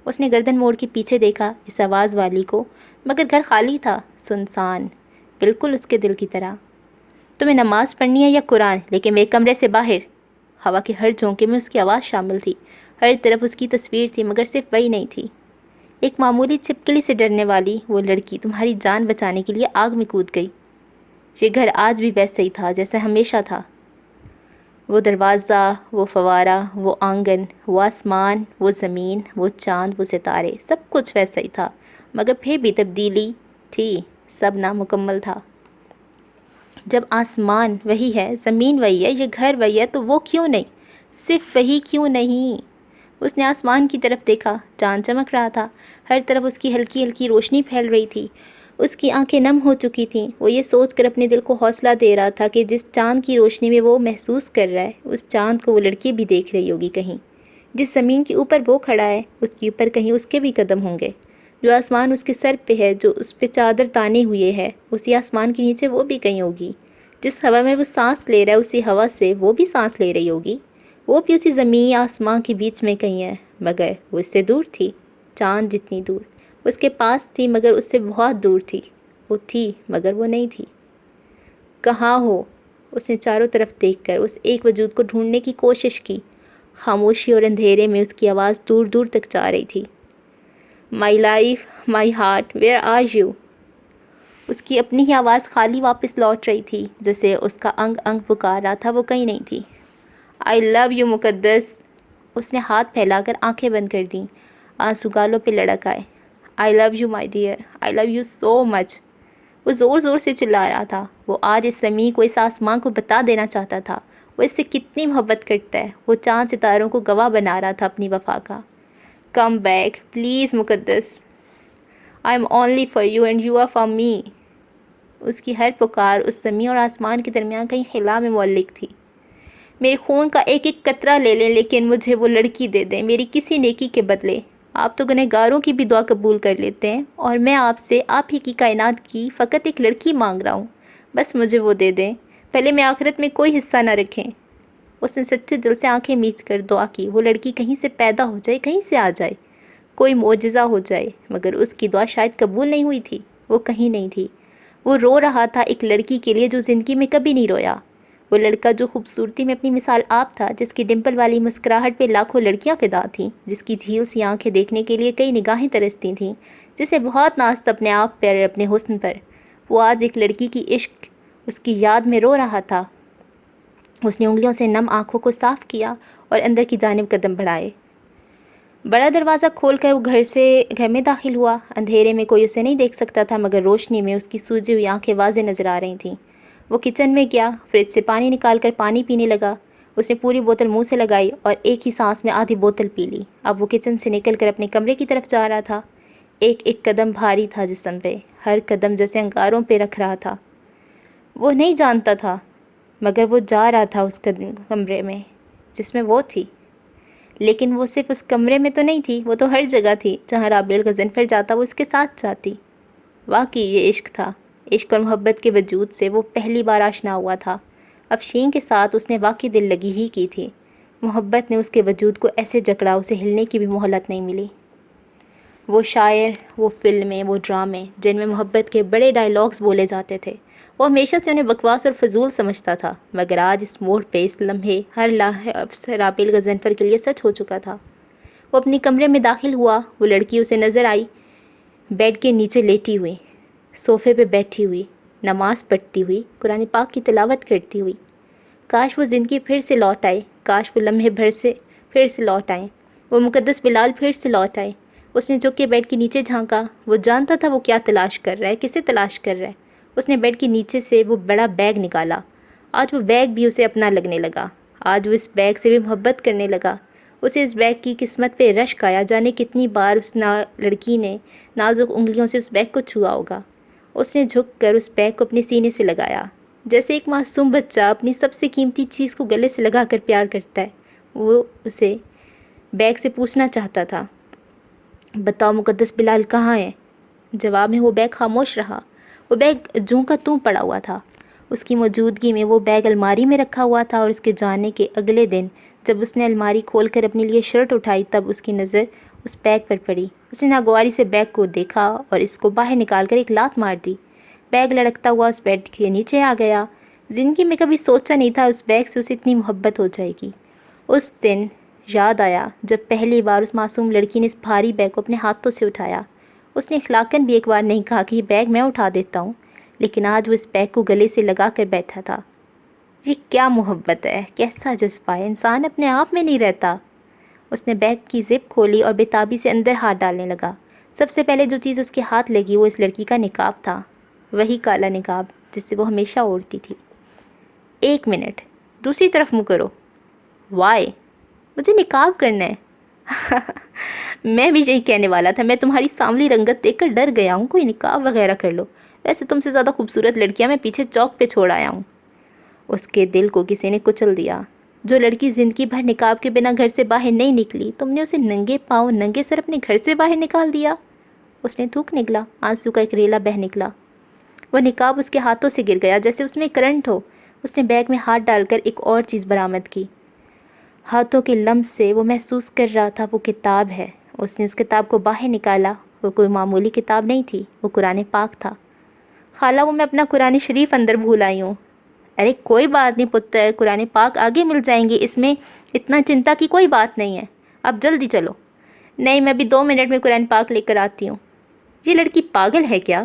اس نے گردن موڑ کے پیچھے دیکھا اس آواز والی کو، مگر گھر خالی تھا، سنسان، بالکل اس کے دل کی طرح۔ تمہیں نماز پڑھنی ہے یا قرآن، لیکن میرے کمرے سے باہر۔ ہوا کے ہر جھونکے میں اس کی آواز شامل تھی، ہر طرف اس کی تصویر تھی، مگر صرف وہی نہیں تھی۔ ایک معمولی چھپکلی سے ڈرنے والی وہ لڑکی تمہاری جان بچانے کے لیے آگ میں کود گئی۔ یہ گھر آج بھی ویسا ہی تھا جیسا ہمیشہ تھا، وہ دروازہ، وہ فوارہ، وہ آنگن، وہ آسمان، وہ زمین، وہ چاند، وہ ستارے، سب کچھ ویسا ہی تھا، مگر پھر بھی تبدیلی تھی، سب نامکمل تھا۔ جب آسمان وہی ہے، زمین وہی ہے، یہ گھر وہی ہے، تو وہ کیوں نہیں؟ صرف وہی کیوں نہیں؟ اس نے آسمان کی طرف دیکھا، چاند چمک رہا تھا، ہر طرف اس کی ہلکی ہلکی روشنی پھیل رہی تھی۔ اس کی آنکھیں نم ہو چکی تھیں۔ وہ یہ سوچ کر اپنے دل کو حوصلہ دے رہا تھا کہ جس چاند کی روشنی میں وہ محسوس کر رہا ہے، اس چاند کو وہ لڑکی بھی دیکھ رہی ہوگی کہیں۔ جس زمین کے اوپر وہ کھڑا ہے، اس کے اوپر کہیں اس کے بھی قدم ہوں گے۔ جو آسمان اس کے سر پہ ہے، جو اس پہ چادر تانے ہوئے ہے، اسی آسمان کے نیچے وہ بھی کہیں ہوگی۔ جس ہوا میں وہ سانس لے رہا ہے، اسی ہوا سے وہ بھی سانس لے رہی ہوگی۔ وہ بھی اسی زمین آسمان کے بیچ میں کہیں ہے، مگر وہ اس سے دور تھی، چاند جتنی دور۔ اس کے پاس تھی مگر اس سے بہت دور تھی، وہ تھی مگر وہ نہیں تھی۔ کہاں ہو؟ اس نے چاروں طرف دیکھ کر اس ایک وجود کو ڈھونڈنے کی کوشش کی۔ خاموشی اور اندھیرے میں اس کی آواز دور دور تک جا رہی تھی۔ My life, my heart, where are you? اس کی اپنی ہی آواز خالی واپس لوٹ رہی تھی، جسے اس کا انگ انگ پکار رہا تھا، وہ کہیں نہیں تھی۔ آئی لو یو مقدس۔ اس نے ہاتھ پھیلا کر آنکھیں بند کر دیں، آنسو گالوں پہ لڑک آئے۔ I love you my dear, I love you so much. وہ زور زور سے چلا رہا تھا۔ وہ آج اس زمین کو، اس آسمان کو بتا دینا چاہتا تھا وہ اس سے کتنی محبت کرتا ہے۔ وہ چاند ستاروں کو گواہ بنا رہا تھا اپنی وفا کا۔ کم back please Muqaddas, I am only for you and you are for me. اس کی ہر پکار اس زمین اور آسمان کے درمیان کہیں خلا میں معلق تھی۔ میرے خون کا ایک ایک قطرہ لے لیں، لیکن مجھے وہ لڑکی دے دیں، میری کسی نیکی کے بدلے۔ آپ تو گنہگاروں کی بھی دعا قبول کر لیتے ہیں، اور میں آپ سے، آپ ہی کی کائنات کی فقط ایک لڑکی مانگ رہا ہوں، بس مجھے وہ دے دیں، پہلے میں آخرت میں کوئی حصہ نہ رکھیں۔ اس نے سچے دل سے آنکھیں میچ کر دعا کی، وہ لڑکی کہیں سے پیدا ہو جائے، کہیں سے آ جائے، کوئی معجزہ ہو جائے، مگر اس کی دعا شاید قبول نہیں ہوئی تھی۔ وہ کہیں نہیں تھی۔ وہ رو رہا تھا ایک لڑکی کے لیے جو زندگی میں کبھی نہیں رویا۔ وہ لڑکا جو خوبصورتی میں اپنی مثال آپ تھا، جس کی ڈمپل والی مسکراہٹ پہ لاکھوں لڑکیاں فدا تھیں، جس کی جھیل سی آنکھیں دیکھنے کے لیے کئی نگاہیں ترستی تھیں، جسے بہت ناز تھا اپنے آپ پر، اپنے حسن پر۔ وہ آج ایک لڑکی کی عشق، اس کی یاد میں رو رہا تھا۔ اس نے انگلیوں سے نم آنکھوں کو صاف کیا اور اندر کی جانب قدم بڑھائے۔ بڑا دروازہ کھول کر وہ گھر میں داخل ہوا۔ اندھیرے میں کوئی اسے نہیں دیکھ سکتا تھا، مگر روشنی میں اس کی سوجی ہوئی آنکھیں واضح نظر آ رہی تھیں۔ وہ کچن میں گیا، فریج سے پانی نکال کر پانی پینے لگا۔ اس نے پوری بوتل منہ سے لگائی اور ایک ہی سانس میں آدھی بوتل پی لی۔ اب وہ کچن سے نکل کر اپنے کمرے کی طرف جا رہا تھا۔ ایک ایک قدم بھاری تھا جسم پہ، ہر قدم جیسے انگاروں پہ رکھ رہا تھا۔ وہ نہیں جانتا تھا مگر وہ جا رہا تھا اس کمرے میں جس میں وہ تھی، لیکن وہ صرف اس کمرے میں تو نہیں تھی، وہ تو ہر جگہ تھی۔ جہاں رابعہ غضنفر جاتا وہ اس کے ساتھ جاتی۔ واقعی یہ عشق تھا۔ عشق اور محبت کے وجود سے وہ پہلی بار آشنا ہوا تھا۔ افشین کے ساتھ اس نے واقعی دل لگی ہی کی تھی۔ محبت نے اس کے وجود کو ایسے جکڑا اسے ہلنے کی بھی مہلت نہیں ملی۔ وہ شاعر، وہ فلمیں، وہ ڈرامے جن میں محبت کے بڑے ڈائیلاگز بولے جاتے تھے، وہ ہمیشہ سے انہیں بکواس اور فضول سمجھتا تھا، مگر آج اس موڑ پہ، اس لمحے، ہر لفظ رابعہ غضنفر کے لیے سچ ہو چکا تھا۔ وہ اپنے کمرے میں داخل ہوا۔ وہ لڑکی اسے نظر آئی، بیڈ کے نیچے لیٹی ہوئی، صوفے پہ بیٹھی ہوئی، نماز پڑھتی ہوئی، قرآن پاک کی تلاوت کرتی ہوئی۔ کاش وہ زندگی پھر سے لوٹ آئے، کاش وہ لمحے بھر سے پھر سے لوٹ آئیں، وہ مقدس بلال پھر سے لوٹ آئے۔ اس نے جھک کے بیڈ کے نیچے جھانکا۔ وہ جانتا تھا وہ کیا تلاش کر رہا ہے، کسے تلاش کر رہا ہے۔ اس نے بیڈ کے نیچے سے وہ بڑا بیگ نکالا۔ آج وہ بیگ بھی اسے اپنا لگنے لگا۔ آج وہ اس بیگ سے بھی محبت کرنے لگا۔ اسے اس بیگ کی قسمت پہ رشک آیا، جانے کتنی بار اس لڑکی نے نازک انگلیوں سے اس بیگ کو چھوا ہوگا۔ اس نے جھک کر اس بیگ کو اپنے سینے سے لگایا، جیسے ایک معصوم بچہ اپنی سب سے قیمتی چیز کو گلے سے لگا کر پیار کرتا ہے۔ وہ اسے بیگ سے پوچھنا چاہتا تھا، بتاؤ مقدس بلال کہاں ہے؟ جواب میں وہ بیگ خاموش رہا۔ وہ بیگ جوں کا توں پڑا ہوا تھا۔ اس کی موجودگی میں وہ بیگ الماری میں رکھا ہوا تھا، اور اس کے جانے کے اگلے دن جب اس نے الماری کھول کر اپنے لیے شرٹ اٹھائی تب اس کی نظر اس بیگ پر پڑی۔ اس نے ناگواری سے بیگ کو دیکھا اور اس کو باہر نکال کر ایک لات مار دی۔ بیگ لڑکتا ہوا اس بیڈ کے نیچے آ گیا۔ زندگی میں کبھی سوچا نہیں تھا اس بیگ سے اسے اتنی محبت ہو جائے گی۔ اس دن یاد آیا جب پہلی بار اس معصوم لڑکی نے اس بھاری بیگ کو اپنے ہاتھوں سے اٹھایا۔ اس نے اخلاقاً بھی ایک بار نہیں کہا کہ یہ بیگ میں اٹھا دیتا ہوں، لیکن آج وہ اس بیگ کو گلے سے لگا کر بیٹھا تھا۔ یہ کیا محبت ہے، کیسا جذبہ ہے، انسان اپنے آپ میں نہیں رہتا۔ اس نے بیگ کی زپ کھولی اور بےتابی سے اندر ہاتھ ڈالنے لگا۔ سب سے پہلے جو چیز اس کے ہاتھ لگی وہ اس لڑکی کا نقاب تھا، وہی کالا نقاب جس سے وہ ہمیشہ اوڑھتی تھی۔ ایک منٹ، دوسری طرف منہ کرو۔ وائی؟ مجھے نقاب کرنا ہے۔ میں بھی یہی کہنے والا تھا، میں تمہاری سانولی رنگت دیکھ کر ڈر گیا ہوں، کوئی نقاب وغیرہ کر لو، ویسے تم سے زیادہ خوبصورت لڑکیاں میں پیچھے چوک پہ چھوڑ آیا ہوں۔ اس کے دل کو کسی نے کچل دیا۔ جو لڑکی زندگی بھر نقاب کے بنا گھر سے باہر نہیں نکلی، تم نے اسے ننگے پاؤں ننگے سر اپنے گھر سے باہر نکال دیا۔ اس نے تھوک نکلا، آنسو کا ایک ریلا بہہ نکلا۔ وہ نقاب اس کے ہاتھوں سے گر گیا جیسے اس میں کرنٹ ہو۔ اس نے بیگ میں ہاتھ ڈال کر ایک اور چیز برآمد کی۔ ہاتھوں کے لمس سے وہ محسوس کر رہا تھا وہ کتاب ہے۔ اس نے اس کتاب کو باہر نکالا۔ وہ کوئی معمولی کتاب نہیں تھی، وہ قرآن پاک تھا۔ خالہ، وہ میں اپنا قرآن شریف اندر بھول آئی ہوں۔ ارے کوئی بات نہیں پتر، قرآن پاک آگے مل جائیں گے، اس میں اتنا چنتا کی کوئی بات نہیں ہے، اب جلدی چلو۔ نہیں، میں بھی 2 منٹ میں قرآن پاک لے کر آتی ہوں۔ یہ لڑکی پاگل ہے کیا؟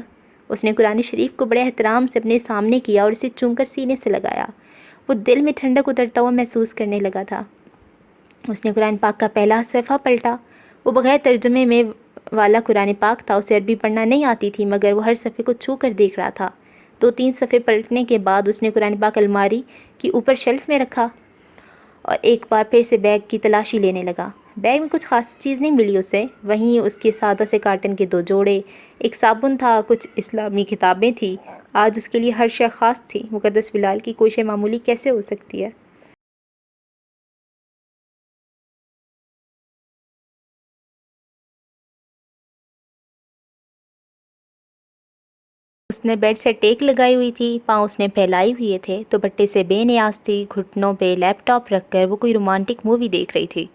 اس نے قرآن شریف کو بڑے احترام سے اپنے سامنے کیا اور اسے چوم کر سینے سے لگایا۔ وہ دل میں ٹھنڈک اترتا ہوا محسوس کرنے لگا تھا۔ اس نے قرآن پاک کا پہلا صفحہ پلٹا۔ وہ بغیر ترجمے میں والا قرآن پاک تھا، اسے عربی پڑھنا نہیں آتی تھی، مگر وہ ہر صفحے کو چھو کر دیکھ رہا تھا۔ 2-3 صفحے پلٹنے کے بعد اس نے قرآن پاک الماری کی اوپر شیلف میں رکھا اور ایک بار پھر سے بیگ کی تلاشی لینے لگا۔ بیگ میں کچھ خاص چیز نہیں ملی اسے، وہیں اس کے سادہ سے کاٹن کے 2 جوڑے، ایک صابن تھا، کچھ اسلامی کتابیں تھیں۔ آج اس کے لیے ہر شے خاص تھی۔ مقدس بلال کی کوئی شے معمولی کیسے ہو سکتی ہے؟ اس نے بیڈ سے ٹیک لگائی ہوئی تھی، پاؤں اس نے پھیلائے ہوئے تھے، دوپٹے سے بے نیاز تھی، گھٹنوں پہ لیپ ٹاپ رکھ کر وہ کوئی رومانٹک مووی دیکھ رہی تھی۔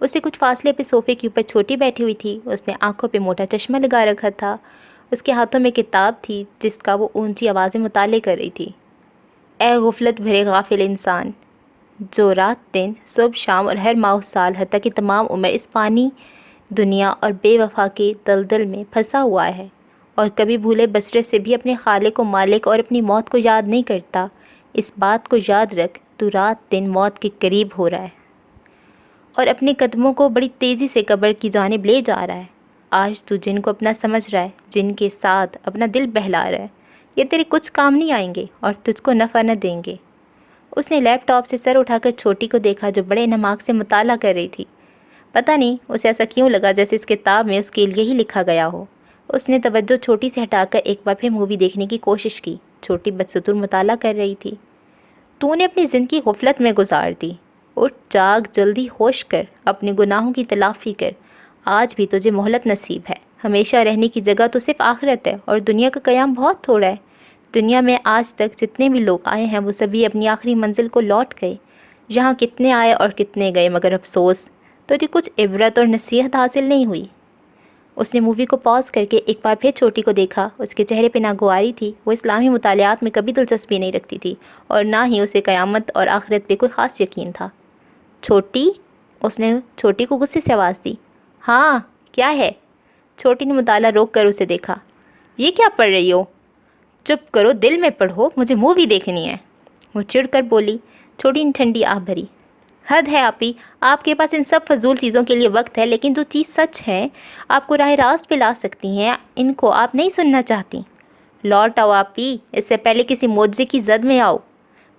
اس سے کچھ فاصلے پہ صوفے کے اوپر چھوٹی بیٹھی ہوئی تھی، اس نے آنکھوں پہ موٹا چشمہ لگا رکھا تھا، اس کے ہاتھوں میں کتاب تھی جس کا وہ اونچی آواز میں مطالعہ کر رہی تھی۔ اے غفلت بھرے غافل انسان، جو رات دن، صبح شام اور ہر ماہ و سال حتیٰ کہ تمام عمر اس فانی دنیا اور بے وفا کے دلدل میں پھنسا ہوا ہے، اور کبھی بھولے بسرے سے بھی اپنے خالق و مالک اور اپنی موت کو یاد نہیں کرتا، اس بات کو یاد رکھ، تو رات دن موت کے قریب ہو رہا ہے اور اپنے قدموں کو بڑی تیزی سے قبر کی جانب لے جا رہا ہے۔ آج تو جن کو اپنا سمجھ رہا ہے، جن کے ساتھ اپنا دل بہلا رہا ہے، یہ تیرے کچھ کام نہیں آئیں گے اور تجھ کو نفع نہ دیں گے۔ اس نے لیپ ٹاپ سے سر اٹھا کر چھوٹی کو دیکھا جو بڑے انہماک سے مطالعہ کر رہی تھی۔ پتہ نہیں اسے ایسا کیوں لگا جیسے اس کتاب میں اس کے لیے ہی لکھا گیا ہو۔ اس نے توجہ چھوٹی سے ہٹا کر ایک بار پھر مووی دیکھنے کی کوشش کی۔ چھوٹی بدستور مطالعہ کر رہی تھی۔ تو نے اپنی زندگی غفلت میں گزار دی۔ اٹھ جاگ، جلدی ہوش کر، اپنے گناہوں کی تلافی کر۔ آج بھی تجھے مہلت نصیب ہے۔ ہمیشہ رہنے کی جگہ تو صرف آخرت ہے اور دنیا کا قیام بہت تھوڑا ہے۔ دنیا میں آج تک جتنے بھی لوگ آئے ہیں وہ سبھی اپنی آخری منزل کو لوٹ گئے۔ یہاں کتنے آئے اور کتنے گئے، مگر افسوس تجھے کچھ عبرت اور نصیحت حاصل نہیں ہوئی۔ اس نے مووی کو پاز کر کے ایک بار پھر چھوٹی کو دیکھا۔ اس کے چہرے پہ ناگواری تھی۔ وہ اسلامی مطالعات میں کبھی دلچسپی نہیں رکھتی تھی اور نہ ہی اسے قیامت اور آخرت پہ کوئی خاص یقین تھا۔ چھوٹی، اس نے چھوٹی کو غصے سے آواز دی۔ ہاں کیا ہے؟ چھوٹی نے مطالعہ روک کر اسے دیکھا۔ یہ کیا پڑھ رہی ہو؟ چپ کرو، دل میں پڑھو، مجھے مووی دیکھنی ہے، وہ چڑھ کر بولی۔ چھوٹی نے ٹھنڈی آہ بھری۔ حد ہے آپی، آپ کے پاس ان سب فضول چیزوں کے لیے وقت ہے، لیکن جو چیز سچ ہے آپ کو راہ راست پہ لا سکتی ہیں، ان کو آپ نہیں سننا چاہتی۔ لوٹ آؤ آپی، اس سے پہلے کسی معجزے کی زد میں آؤ۔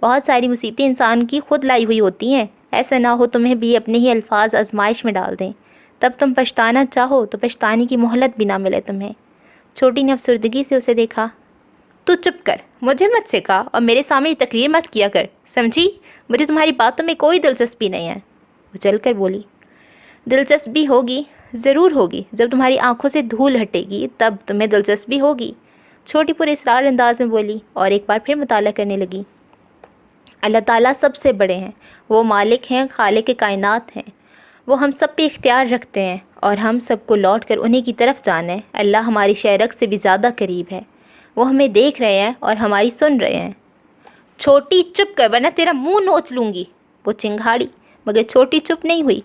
بہت ساری مصیبتیں انسان کی خود لائی ہوئی ہوتی ہیں، ایسا نہ ہو تمہیں بھی اپنے ہی الفاظ آزمائش میں ڈال دیں، تب تم پچھتانا چاہو تو پچھتانے کی مہلت بھی نہ ملے تمہیں۔ چھوٹی نے افسردگی سے اسے دیکھا۔ تو چپ کر، مجھے مت سکھا اور میرے سامنے تقریر مت کیا کر، سمجھی؟ مجھے تمہاری باتوں میں کوئی دلچسپی نہیں ہے، وہ چل کر بولی۔ دلچسپی ہوگی، ضرور ہوگی، جب تمہاری آنکھوں سے دھول ہٹے گی تب تمہیں دلچسپی ہوگی، چھوٹی پر اصرار انداز میں بولی اور ایک بار پھر مطالعہ کرنے لگی۔ اللہ تعالیٰ سب سے بڑے ہیں، وہ مالک ہیں، خالق کائنات ہیں، وہ ہم سب پہ اختیار رکھتے ہیں اور ہم سب کو لوٹ کر انہی کی طرف جانا ہے۔ اللہ ہماری شہرک سے بھی زیادہ قریب ہے، وہ ہمیں دیکھ رہے ہیں اور ہماری سن رہے ہیں۔ چھوٹی چپ کر ورنہ تیرا منہ نوچ لوں گی، وہ چنگھاڑی، مگر چھوٹی چپ نہیں ہوئی۔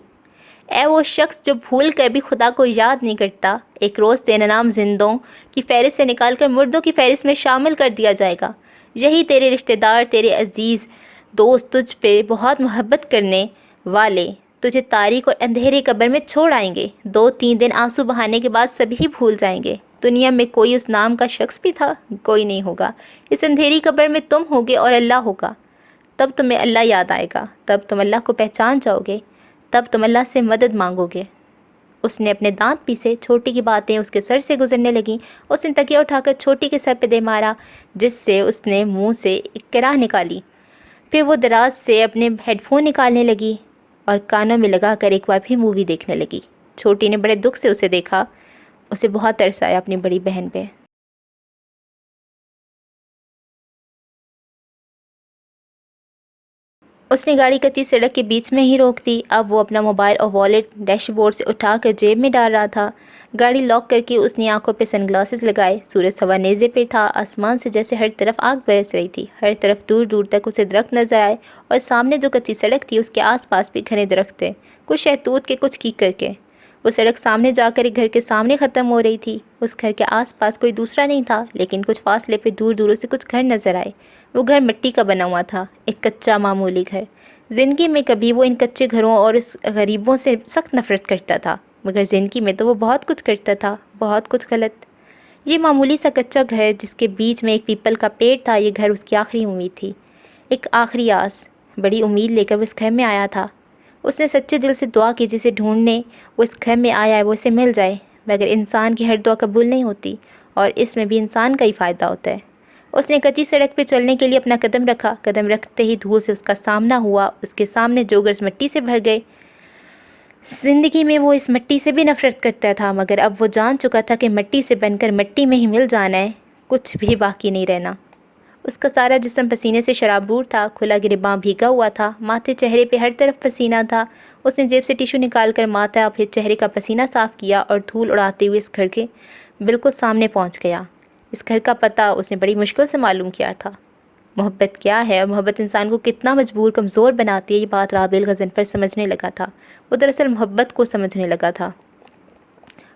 اے وہ شخص جو بھول کر بھی خدا کو یاد نہیں کرتا، ایک روز تیرا نام زندوں کی فہرست سے نکال کر مردوں کی فہرست میں شامل کر دیا جائے گا۔ یہی تیرے رشتہ دار، تیرے عزیز دوست، تجھ پہ بہت محبت کرنے والے تجھے تاریک اور اندھیرے قبر میں چھوڑ آئیں گے۔ 2-3 دن آنسو بہانے کے بعد سبھی بھول جائیں گے۔ دنیا میں کوئی اس نام کا شخص بھی تھا؟ کوئی نہیں ہوگا۔ اس اندھیری قبر میں تم ہوگے اور اللہ ہوگا۔ تب تمہیں اللہ یاد آئے گا، تب تم اللہ کو پہچان جاؤ گے، تب تم اللہ سے مدد مانگو گے۔ اس نے اپنے دانت پیسے۔ چھوٹی کی باتیں اس کے سر سے گزرنے لگیں۔ اس نے تکیہ اٹھا کر چھوٹی کے سر پہ دے مارا، جس سے اس نے منہ سے ایک کراہ نکالی۔ پھر وہ دراز سے اپنے ہیڈ فون نکالنے لگی اور کانوں میں لگا کر ایک بار پھر مووی دیکھنے لگی۔ چھوٹی نے بڑے دکھ سے اسے دیکھا۔ اسے بہت ترس آیا اپنی بڑی بہن پہ۔ اس نے گاڑی کچی سڑک کے بیچ میں ہی روک دی۔ اب وہ اپنا موبائل اور والیٹ ڈیش بورڈ سے اٹھا کر جیب میں ڈال رہا تھا۔ گاڑی لاک کر کے اس نے آنکھوں پہ سن گلاسز لگائے۔ سورج سوا نیزے پہ تھا۔ آسمان سے جیسے ہر طرف آگ برس رہی تھی۔ ہر طرف دور دور تک اسے درخت نظر آئے اور سامنے جو کچی سڑک تھی اس کے آس پاس بھی گھنے درخت تھے، کچھ شہتوت کے، کچھ کیکر کے۔ وہ سڑک سامنے جا کر ایک گھر کے سامنے ختم ہو رہی تھی۔ اس گھر کے آس پاس کوئی دوسرا نہیں تھا، لیکن کچھ فاصلے پہ دور دور سے کچھ گھر نظر آئے۔ وہ گھر مٹی کا بنا ہوا تھا، ایک کچا معمولی گھر۔ زندگی میں کبھی وہ ان کچے گھروں اور اس غریبوں سے سخت نفرت کرتا تھا، مگر زندگی میں تو وہ بہت کچھ کرتا تھا، بہت کچھ غلط۔ یہ معمولی سا کچا گھر جس کے بیچ میں ایک پیپل کا پیڑ تھا، یہ گھر اس کی آخری امید تھی، ایک آخری آس۔ بڑی امید لے کر وہ اس گھر میں آیا تھا۔ اس نے سچے دل سے دعا کی جسے ڈھونڈنے وہ اس گھر میں آیا ہے وہ اسے مل جائے، مگر انسان کی ہر دعا قبول نہیں ہوتی اور اس میں بھی انسان کا ہی فائدہ ہوتا ہے۔ اس نے کچی سڑک پہ چلنے کے لیے اپنا قدم رکھا۔ قدم رکھتے ہی دھول سے اس کا سامنا ہوا۔ اس کے سامنے جوگرز مٹی سے بھر گئے۔ زندگی میں وہ اس مٹی سے بھی نفرت کرتا تھا، مگر اب وہ جان چکا تھا کہ مٹی سے بن کر مٹی میں ہی مل جانا ہے، کچھ بھی باقی نہیں رہنا۔ اس کا سارا جسم پسینے سے شرابور تھا، کھلا گریباں بھیگا ہوا تھا، ماتھے چہرے پہ ہر طرف پسینہ تھا۔ اس نے جیب سے ٹیشو نکال کر ماتھا پھر چہرے کا پسینہ صاف کیا اور دھول اڑاتے ہوئے اس گھر کے بالکل سامنے پہنچ گیا۔ اس گھر کا پتہ اس نے بڑی مشکل سے معلوم کیا تھا۔ محبت کیا ہے اور محبت انسان کو کتنا مجبور کمزور بناتی ہے، یہ بات رابعہ غضنفر سمجھنے لگا تھا۔ وہ دراصل محبت کو سمجھنے لگا تھا۔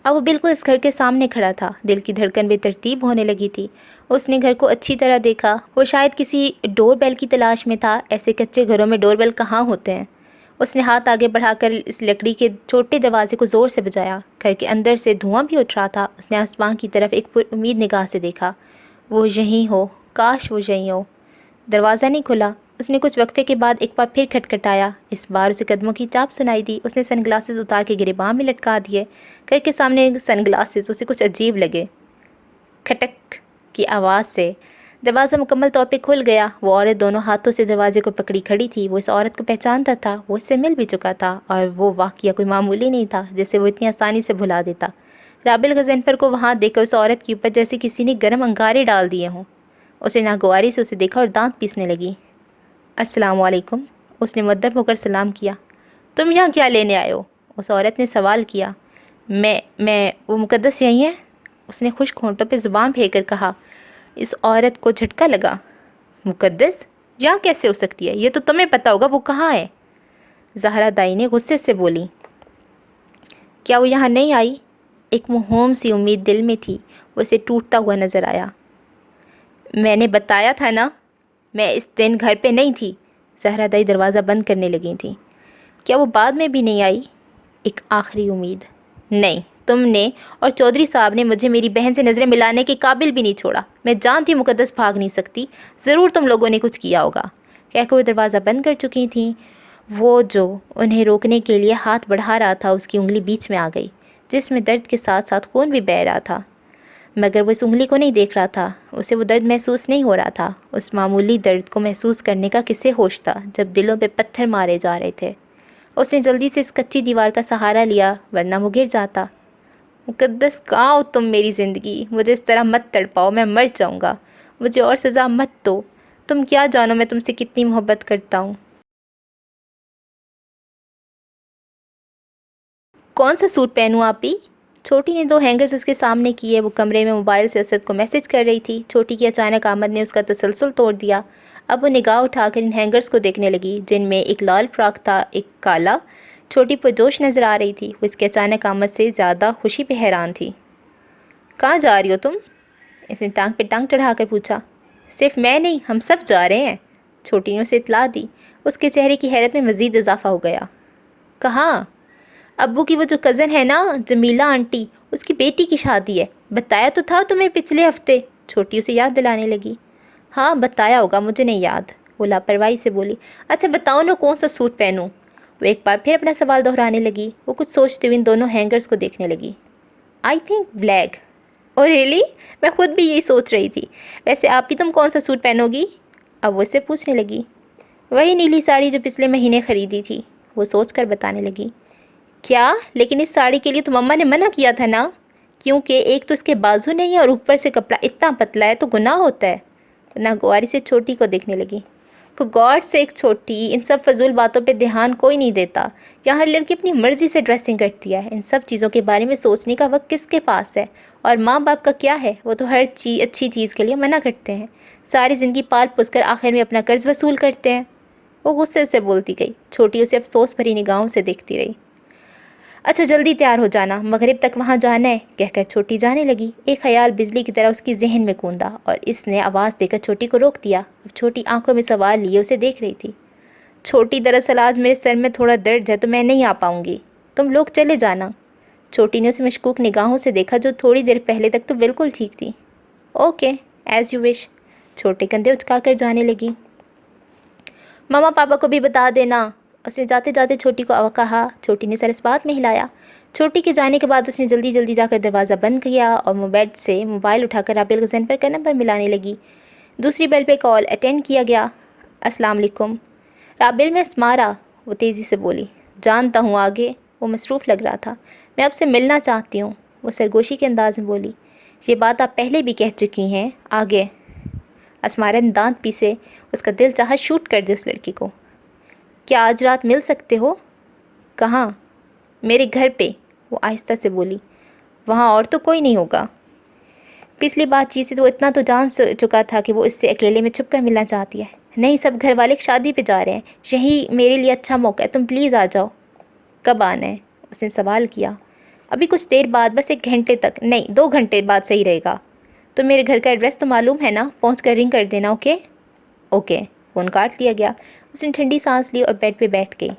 اب وہ بالکل اس گھر کے سامنے کھڑا تھا۔ دل کی دھڑکن بے ترتیب ہونے لگی تھی۔ اس نے گھر کو اچھی طرح دیکھا۔ وہ شاید کسی ڈور بیل کی تلاش میں تھا۔ ایسے کچے گھروں میں ڈور بیل کہاں ہوتے ہیں؟ اس نے ہاتھ آگے بڑھا کر اس لکڑی کے چھوٹے دروازے کو زور سے بجایا۔ گھر کے اندر سے دھواں بھی اٹھ رہا تھا۔ اس نے آسمان کی طرف ایک پر امید نگاہ سے دیکھا۔ وہ یہیں ہو، کاش وہ یہیں ہو۔ دروازہ نہیں کھلا۔ اس نے کچھ وقفے کے بعد ایک بار پھر کھٹکھٹایا۔ اس بار اسے قدموں کی چاپ سنائی دی۔ اس نے سن گلاسز اتار کے گریباں میں لٹکا دیے۔ گھر کے سامنے سن گلاسز اسے کچھ عجیب لگے۔ کھٹک کی آواز سے دروازہ مکمل طور پہ کھل گیا۔ وہ عورت دونوں ہاتھوں سے دروازے کو پکڑی کھڑی تھی۔ وہ اس عورت کو پہچانتا تھا، وہ اس سے مل بھی چکا تھا، اور وہ واقعہ کوئی معمولی نہیں تھا جسے وہ اتنی آسانی سے بھلا دیتا۔ رابل غضنفر کو وہاں دیکھ کر اس عورت کے اوپر جیسے کسی نے گرم انگارے ڈال دیے ہوں۔ اسے ناگواری سے اسے دیکھا اور دانت پیسنے لگی۔ السلام علیکم، اس نے مؤدب ہو کر سلام کیا۔ تم یہاں کیا لینے آئے ہو؟ اس عورت نے سوال کیا۔ میں وہ مقدس یہی ہیں؟ اس نے خشک ہونٹوں پہ زبان پھیر کر کہا۔ اس عورت کو جھٹکا لگا۔ مقدس یہاں کیسے ہو سکتی ہے؟ یہ تو تمہیں پتہ ہوگا، وہ کہاں ہے؟ زہرا دائی نے غصے سے بولی۔ کیا وہ یہاں نہیں آئی؟ ایک موہوم سی امید دل میں تھی، وہ اسے ٹوٹتا ہوا نظر آیا۔ میں نے بتایا تھا نا، میں اس دن گھر پہ نہیں تھی۔ زہرا دائی دروازہ بند کرنے لگی تھیں۔ کیا وہ بعد میں بھی نہیں آئی؟ ایک آخری امید۔ نہیں، تم نے اور چودھری صاحب نے مجھے میری بہن سے نظریں ملانے کے قابل بھی نہیں چھوڑا۔ میں جانتی ہوں مقدس بھاگ نہیں سکتی، ضرور تم لوگوں نے کچھ کیا ہوگا۔ کہہ کر وہ دروازہ بند کر چکی تھیں۔ وہ جو انہیں روکنے کے لیے ہاتھ بڑھا رہا تھا، اس کی انگلی بیچ میں آ گئی، جس میں درد کے ساتھ ساتھ خون بھی بہہ رہا تھا، مگر وہ اس انگلی کو نہیں دیکھ رہا تھا۔ اسے وہ درد محسوس نہیں ہو رہا تھا۔ اس معمولی درد کو محسوس کرنے کا کسے ہوش تھا جب دلوں پہ پتھر مارے جا رہے تھے۔ اس نے جلدی سے اس کچی دیوار کا سہارا لیا، ورنہ وہ گر جاتا۔ مقدس کہاں ہو تم میری زندگی؟ مجھے اس طرح مت تڑپاؤ، میں مر جاؤں گا۔ مجھے اور سزا مت دو۔ تم کیا جانو میں تم سے کتنی محبت کرتا ہوں۔ کون سا سوٹ پہنوں آپی؟ چھوٹی نے 2 ہینگرز اس کے سامنے کیے۔ وہ کمرے میں موبائل سے اسد کو میسج کر رہی تھی۔ چھوٹی کی اچانک آمد نے اس کا تسلسل توڑ دیا۔ اب وہ نگاہ اٹھا کر ان ہینگرز کو دیکھنے لگی، جن میں ایک لال فراک تھا، ایک کالا۔ چھوٹی پرجوش نظر آ رہی تھی۔ وہ اس کے اچانک آمد سے زیادہ خوشی پہ حیران تھی۔ کہاں جا رہی ہو تم؟ اس نے ٹانگ پہ ٹانگ چڑھا کر پوچھا۔ صرف میں نہیں، ہم سب جا رہے ہیں، چھوٹی نے اسے اطلاع دی۔ اس کے چہرے کی حیرت میں مزید اضافہ ہو گیا۔ کہاں؟ ابو کی وہ جو کزن ہے نا، جمیلہ آنٹی، اس کی بیٹی کی شادی ہے۔ بتایا تو تھا تمہیں پچھلے ہفتے، چھوٹی اسے یاد دلانے لگی۔ ہاں بتایا ہوگا، مجھے نہیں یاد، وہ لاپرواہی سے بولی۔ اچھا بتاؤ نا کون سا سوٹ پہنوں؟ وہ ایک بار پھر اپنا سوال دہرانے لگی۔ وہ کچھ سوچتے ہوئے ان دونوں ہینگرز کو دیکھنے لگی۔ I think black. اور ریلی؟ میں خود بھی یہی سوچ رہی تھی۔ ویسے آپ ہی تم کون سا سوٹ پہنو گی؟ اب وہ اس سے پوچھنے لگی۔ وہی نیلی ساڑی جو پچھلے مہینے خریدی تھی، وہ سوچ کر بتانے لگی۔ کیا؟ لیکن اس ساڑی کے لیے تو مما نے منع کیا تھا نا، کیونکہ ایک تو اس کے بازو نہیں ہے اور اوپر سے کپڑا اتنا پتلا ہے تو گناہ ہوتا ہے۔ ناگواری سے چھوٹی کو دیکھنے لگی۔ فور گاڈ سیک چھوٹی، ان سب فضول باتوں پہ دھیان کوئی نہیں دیتا۔ یہاں ہر لڑکی اپنی مرضی سے ڈریسنگ کرتی ہے، ان سب چیزوں کے بارے میں سوچنے کا وقت کس کے پاس ہے؟ اور ماں باپ کا کیا ہے، وہ تو ہر اچھی چیز کے لیے منع کرتے ہیں، ساری زندگی پال پوس کر آخر میں اپنا قرض وصول کرتے ہیں۔ وہ غصے سے بولتی گئی۔ چھوٹی اسے افسوس بھری نگاہوں سے دیکھتی رہی۔ اچھا جلدی تیار ہو جانا، مغرب تک وہاں جانا ہے، کہہ کر چھوٹی جانے لگی۔ ایک خیال بجلی کی طرح اس کی ذہن میں کوندا اور اس نے آواز دے کر چھوٹی کو روک دیا۔ اب چھوٹی آنکھوں میں سوال لیے اسے دیکھ رہی تھی۔ چھوٹی دراصل آج میرے سر میں تھوڑا درد ہے تو میں نہیں آ پاؤں گی، تم لوگ چلے جانا۔ چھوٹی نے اسے مشکوک نگاہوں سے دیکھا، جو تھوڑی دیر پہلے تک تو بالکل ٹھیک تھی۔ اوکے ایز یو وش، چھوٹے کندھے اچکا کر جانے لگی۔ ماما پاپا کو بھی بتا دینا، اس نے جاتے جاتے چھوٹی کو کہا۔ چھوٹی نے سر اس بات میں ہلایا۔ چھوٹی کے جانے کے بعد اس نے جلدی جا کر دروازہ بند کیا اور بیڈ سے موبائل اٹھا کر رابل غضنفر کا نمبر ملانے لگی۔ دوسری بیل پہ کال اٹینڈ کیا گیا۔ السلام علیکم رابل، میں اسمارا، وہ تیزی سے بولی۔ جانتا ہوں آگے، وہ مصروف لگ رہا تھا۔ میں آپ سے ملنا چاہتی ہوں، وہ سرگوشی کے انداز میں بولی۔ یہ بات آپ پہلے بھی کہہ چکی ہیں، آگے۔ اسمارا نے دانت پیسے، اس کا دل چاہا شوٹ کر دے اس لڑکی کو۔ کیا آج رات مل سکتے ہو؟ کہاں؟ میرے گھر پہ، وہ آہستہ سے بولی۔ وہاں اور تو کوئی نہیں ہوگا؟ پچھلی بات چیت سے تو وہ اتنا تو جان چکا تھا کہ وہ اس سے اکیلے میں چھپ کر ملنا چاہتی ہے۔ نہیں، سب گھر والے ایک شادی پہ جا رہے ہیں، یہی میرے لیے اچھا موقع ہے، تم پلیز آ جاؤ۔ کب آنا ہے؟ اس نے سوال کیا۔ ابھی کچھ دیر بعد، بس 1 گھنٹے تک، نہیں 2 گھنٹے بعد صحیح رہے گا۔ تو میرے گھر کا ایڈریس تو معلوم ہے نا، پہنچ کر رنگ کر دینا، اوکے؟ اوکے، فون کاٹ لیا گیا۔ اس نے ٹھنڈی سانس لی اور بیڈ پہ بیٹھ گئی۔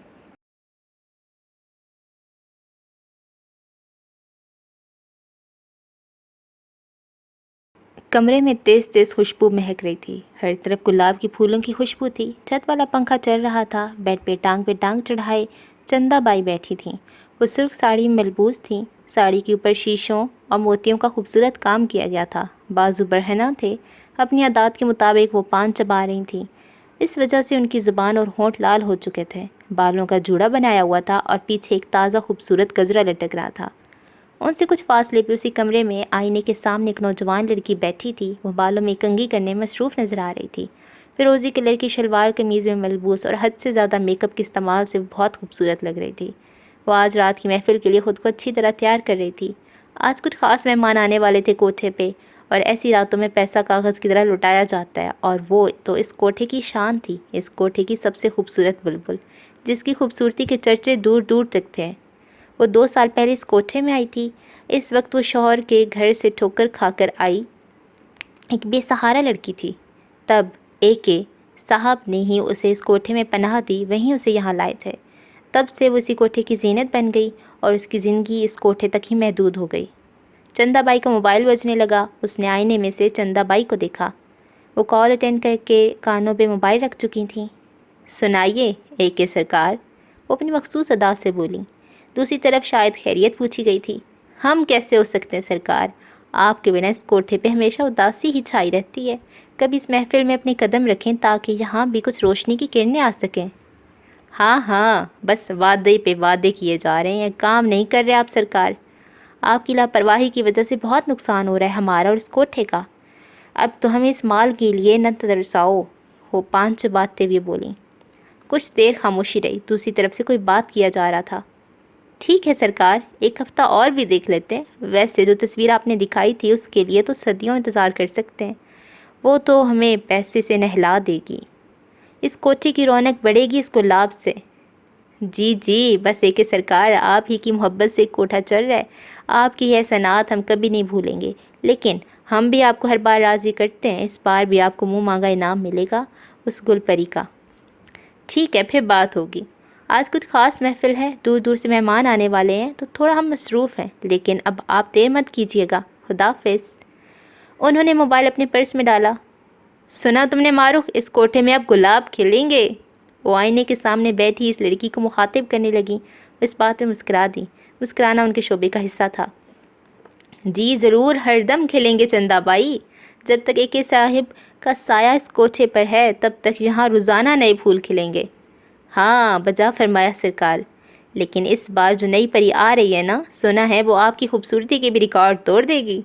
کمرے میں تیز تیز خوشبو مہک رہی تھی، ہر طرف گلاب کی پھولوں کی خوشبو تھی۔ چھت والا پنکھا چل رہا تھا، بیڈ پہ ٹانگ چڑھائے چندہ بائی بیٹھی تھیں۔ وہ سرخ ساڑی میں ملبوس تھیں، ساڑی کے اوپر شیشوں اور موتیوں کا خوبصورت کام کیا گیا تھا، بازو برہنہ تھے، اپنی عادات کے مطابق وہ پان چبا رہی تھیں، اس وجہ سے ان کی زبان اور ہونٹ لال ہو چکے تھے۔ بالوں کا جوڑا بنایا ہوا تھا اور پیچھے ایک تازہ خوبصورت گجرا لٹک رہا تھا۔ ان سے کچھ فاصلے پہ اسی کمرے میں آئینے کے سامنے ایک نوجوان لڑکی بیٹھی تھی، وہ بالوں میں کنگھی کرنے میں مصروف نظر آ رہی تھی۔ فیروزی کلر کی شلوار قمیض میں ملبوس اور حد سے زیادہ میک اپ کے استعمال سے وہ بہت خوبصورت لگ رہی تھی۔ وہ آج رات کی محفل کے لیے خود کو اچھی طرح تیار کر رہی تھی۔ آج کچھ خاص مہمان آنے والے تھے کوٹھے پہ، اور ایسی راتوں میں پیسہ کاغذ کی طرح لٹایا جاتا ہے، اور وہ تو اس کوٹھے کی شان تھی، اس کوٹھے کی سب سے خوبصورت بلبل، جس کی خوبصورتی کے چرچے دور دور تک تھے۔ وہ 2 سال پہلے اس کوٹھے میں آئی تھی۔ اس وقت وہ شوہر کے گھر سے ٹھوکر کھا کر آئی ایک بے سہارا لڑکی تھی۔ تب AK صاحب نے ہی اسے اس کوٹھے میں پناہ دی، وہیں اسے یہاں لائے تھے۔ تب سے وہ اسی کوٹھے کی زینت بن گئی اور اس کی زندگی اس کوٹھے تک ہی محدود ہو گئی۔ چندہ بائی کا موبائل بجنے لگا۔ اس نے آئینے میں سے چندہ بائی کو دیکھا۔ وہ کال اٹینڈ کر کے کانوں پہ موبائل رکھ چکی تھیں۔ سنائیے AK سرکار، وہ اپنی مخصوص ادا سے بولیں۔ دوسری طرف شاید خیریت پوچھی گئی تھی۔ ہم کیسے ہو سکتے ہیں سرکار، آپ کے بنا اس کوٹھے پہ ہمیشہ اداسی ہی چھائی رہتی ہے۔ کبھی اس محفل میں اپنے قدم رکھیں تاکہ یہاں بھی کچھ روشنی کی کرنیں آ سکیں۔ ہاں بس وعدے پہ وعدے کیے جا رہے ہیں، کام نہیں کر رہے آپ سرکار۔ آپ کی لاپرواہی کی وجہ سے بہت نقصان ہو رہا ہے ہمارا اور اس کوٹھے کا۔ اب تو ہمیں اس مال کے لیے نہ ترساؤ، وہ پان چباتے ہوئے بولیں۔ کچھ دیر خاموشی رہی۔ دوسری طرف سے کوئی بات کیا جا رہا تھا۔ ٹھیک ہے سرکار، 1 ہفتہ اور بھی دیکھ لیتے ہیں۔ ویسے جو تصویر آپ نے دکھائی تھی اس کے لیے تو صدیوں انتظار کر سکتے ہیں، وہ تو ہمیں پیسے سے نہلا دے گی۔ اس کوٹھے کی رونق بڑھے گی اس گلاب سے۔ جی بس AK سرکار، آپ ہی کی محبت سے ایک کوٹھا چل رہا ہے۔ آپ کی یہ احسانات ہم کبھی نہیں بھولیں گے، لیکن ہم بھی آپ کو ہر بار راضی کرتے ہیں۔ اس بار بھی آپ کو منہ مانگا انعام ملے گا اس گل پری کا۔ ٹھیک ہے، پھر بات ہوگی۔ آج کچھ خاص محفل ہے، دور دور سے مہمان آنے والے ہیں، تو تھوڑا ہم مصروف ہیں، لیکن اب آپ دیر مت کیجیے گا۔ خدا حافظ۔ انہوں نے موبائل اپنے پرس میں ڈالا۔ سنا تم نے معروف، اس کوٹھے میں اب گلاب کھلیں گے؟ وہ آئینے کے سامنے بیٹھی اس لڑکی کو مخاطب کرنے لگیں۔ اس بات پہ مسکرا دی۔ مسکرانا ان کے شعبے کا حصہ تھا۔ جی ضرور، ہر دم کھلیں گے چندہ بائی۔ جب تک AK صاحب کا سایہ اس کوٹھے پر ہے تب تک یہاں روزانہ نئے پھول کھلیں گے۔ ہاں بجا فرمایا سرکار، لیکن اس بار جو نئی پری آ رہی ہے نا، سنا ہے وہ آپ کی خوبصورتی کے بھی ریکارڈ توڑ دے گی۔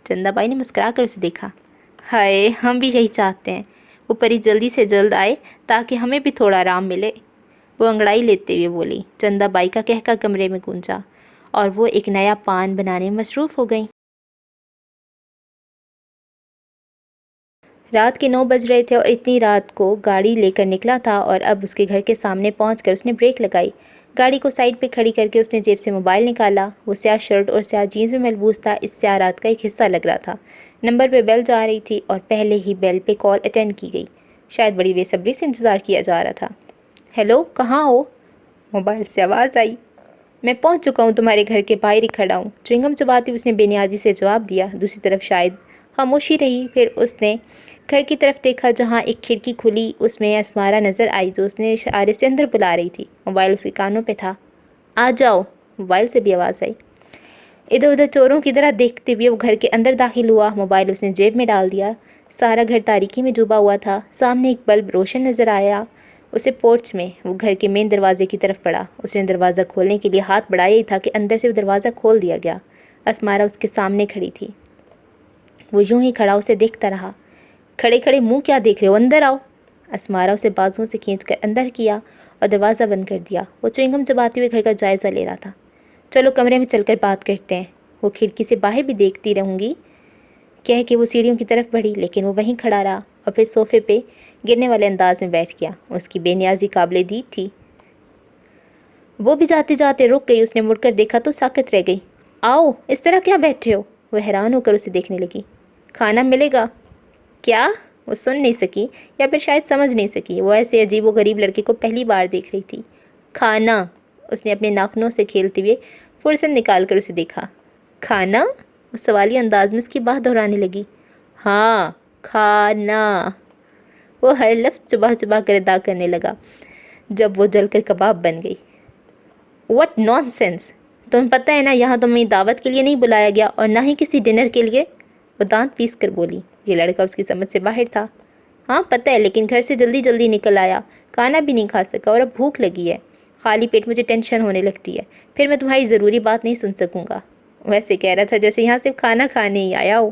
چندہ بائی نے مسکرا کر اسے دیکھا۔ ہائے، ہم بھی یہی چاہتے ہیں، وہ پری جلدی سے جلد آئے تاکہ ہمیں بھی تھوڑا آرام ملے، وہ انگڑائی لیتے ہوئے بولی۔ چندہ بائی کا کہکا کمرے میں گونجا اور وہ ایک نیا پان بنانے میں مصروف ہو گئیں۔ رات کے 9 بج رہے تھے اور اتنی رات کو گاڑی لے کر نکلا تھا، اور اب اس کے گھر کے سامنے پہنچ کر اس نے بریک لگائی۔ گاڑی کو سائڈ پہ کھڑی کر کے اس نے جیب سے موبائل نکالا۔ وہ سیاہ شرٹ اور سیاہ جینز میں ملبوس تھا، اس سیاہ رات کا ایک حصہ لگ رہا تھا۔ نمبر پہ بیل جا رہی تھی اور پہلے ہی بیل پہ کال اٹینڈ کی گئی۔ شاید بڑی بے صبری سے انتظار کیا جا رہا تھا۔ ہیلو، کہاں ہو؟ موبائل سے آواز آئی۔ میں پہنچ چکا ہوں، تمہارے گھر کے باہر ہی کھڑا ہوں، چوئنگم چباتے ہوئے اس نے بے نیازی سے جواب دیا۔ دوسری طرف شاید خاموشی رہی، پھر اس نے گھر کی طرف دیکھا جہاں ایک کھڑکی کھلی، اس میں اسمارا نظر آئی جو اس نے اشارے سے اندر بلا رہی تھی۔ موبائل اس کے کانوں پہ تھا۔ آ جاؤ، موبائل سے بھی آواز آئی۔ ادھر ادھر چوروں کی طرح دیکھتے ہوئے وہ گھر کے اندر داخل ہوا۔ موبائل اس نے جیب میں ڈال دیا۔ سارا گھر تاریکی میں ڈوبا ہوا تھا۔ سامنے ایک بلب روشن نظر آیا اسے پورچ میں۔ وہ گھر کے مین دروازے کی طرف پڑا۔ اس نے دروازہ کھولنے کے لیے ہاتھ بڑھایا ہی تھا کہ اندر سے وہ دروازہ کھول دیا گیا۔ اسمارا اس کے سامنے کھڑی تھی۔ وہ یوں ہی کھڑا اسے دیکھتا رہا۔ کھڑے کھڑے منہ کیا دیکھ رہے ہو، اندر آؤ۔ اسمارا اسے بازوؤں سے کھینچ کر اندر کیا اور دروازہ بند کر دیا۔ وہ چوئنگم چباتے ہوئے گھر کا جائزہ لے رہا تھا۔ چلو کمرے میں چل کر بات کرتے ہیں، وہ کھڑکی سے باہر بھی دیکھتی رہوں گی کہہ کے وہ سیڑھیوں کی طرف بڑھی، لیکن وہ وہیں کھڑا رہا اور پھر صوفے پہ گرنے والے انداز میں بیٹھ گیا۔ اس کی بے نیازی قابل دید تھی۔ وہ بھی جاتے جاتے رک گئی۔ اس نے مڑ کر دیکھا تو ساکت رہ گئی۔ آؤ، اس طرح کیا بیٹھے ہو؟ وہ حیران ہو کر اسے دیکھنے لگی۔ کھانا ملے گا کیا؟ وہ سن نہیں سکی یا پھر شاید سمجھ نہیں سکی، وہ ایسے عجیب و غریب لڑکے کو پہلی بار دیکھ رہی تھی۔ کھانا، اس نے اپنے ناخنوں سے کھیلتے ہوئے فرصت نکال کر اسے دیکھا۔ کھانا؟ وہ سوالی انداز میں اس کی بات دہرانے لگی۔ ہاں کھانا، وہ ہر لفظ چبا چبا کر ادا کرنے لگا جب وہ جل کر کباب بن گئی۔ واٹ نان سینس، تمہیں پتہ ہے نا یہاں تمہیں دعوت کے لیے نہیں بلایا گیا اور نہ ہی کسی ڈنر کے لیے، وہ دانت پیس کر بولی۔ یہ لڑکا اس کی سمجھ سے باہر تھا۔ ہاں پتہ ہے، لیکن گھر سے جلدی جلدی نکل آیا، کھانا بھی نہیں کھا سکا اور اب بھوک لگی ہے، خالی پیٹ مجھے ٹینشن ہونے لگتی ہے، پھر میں تمہاری ضروری بات نہیں سن سکوں گا۔ ویسے کہہ رہا تھا جیسے یہاں صرف کھانا کھانے ہی آیا ہو،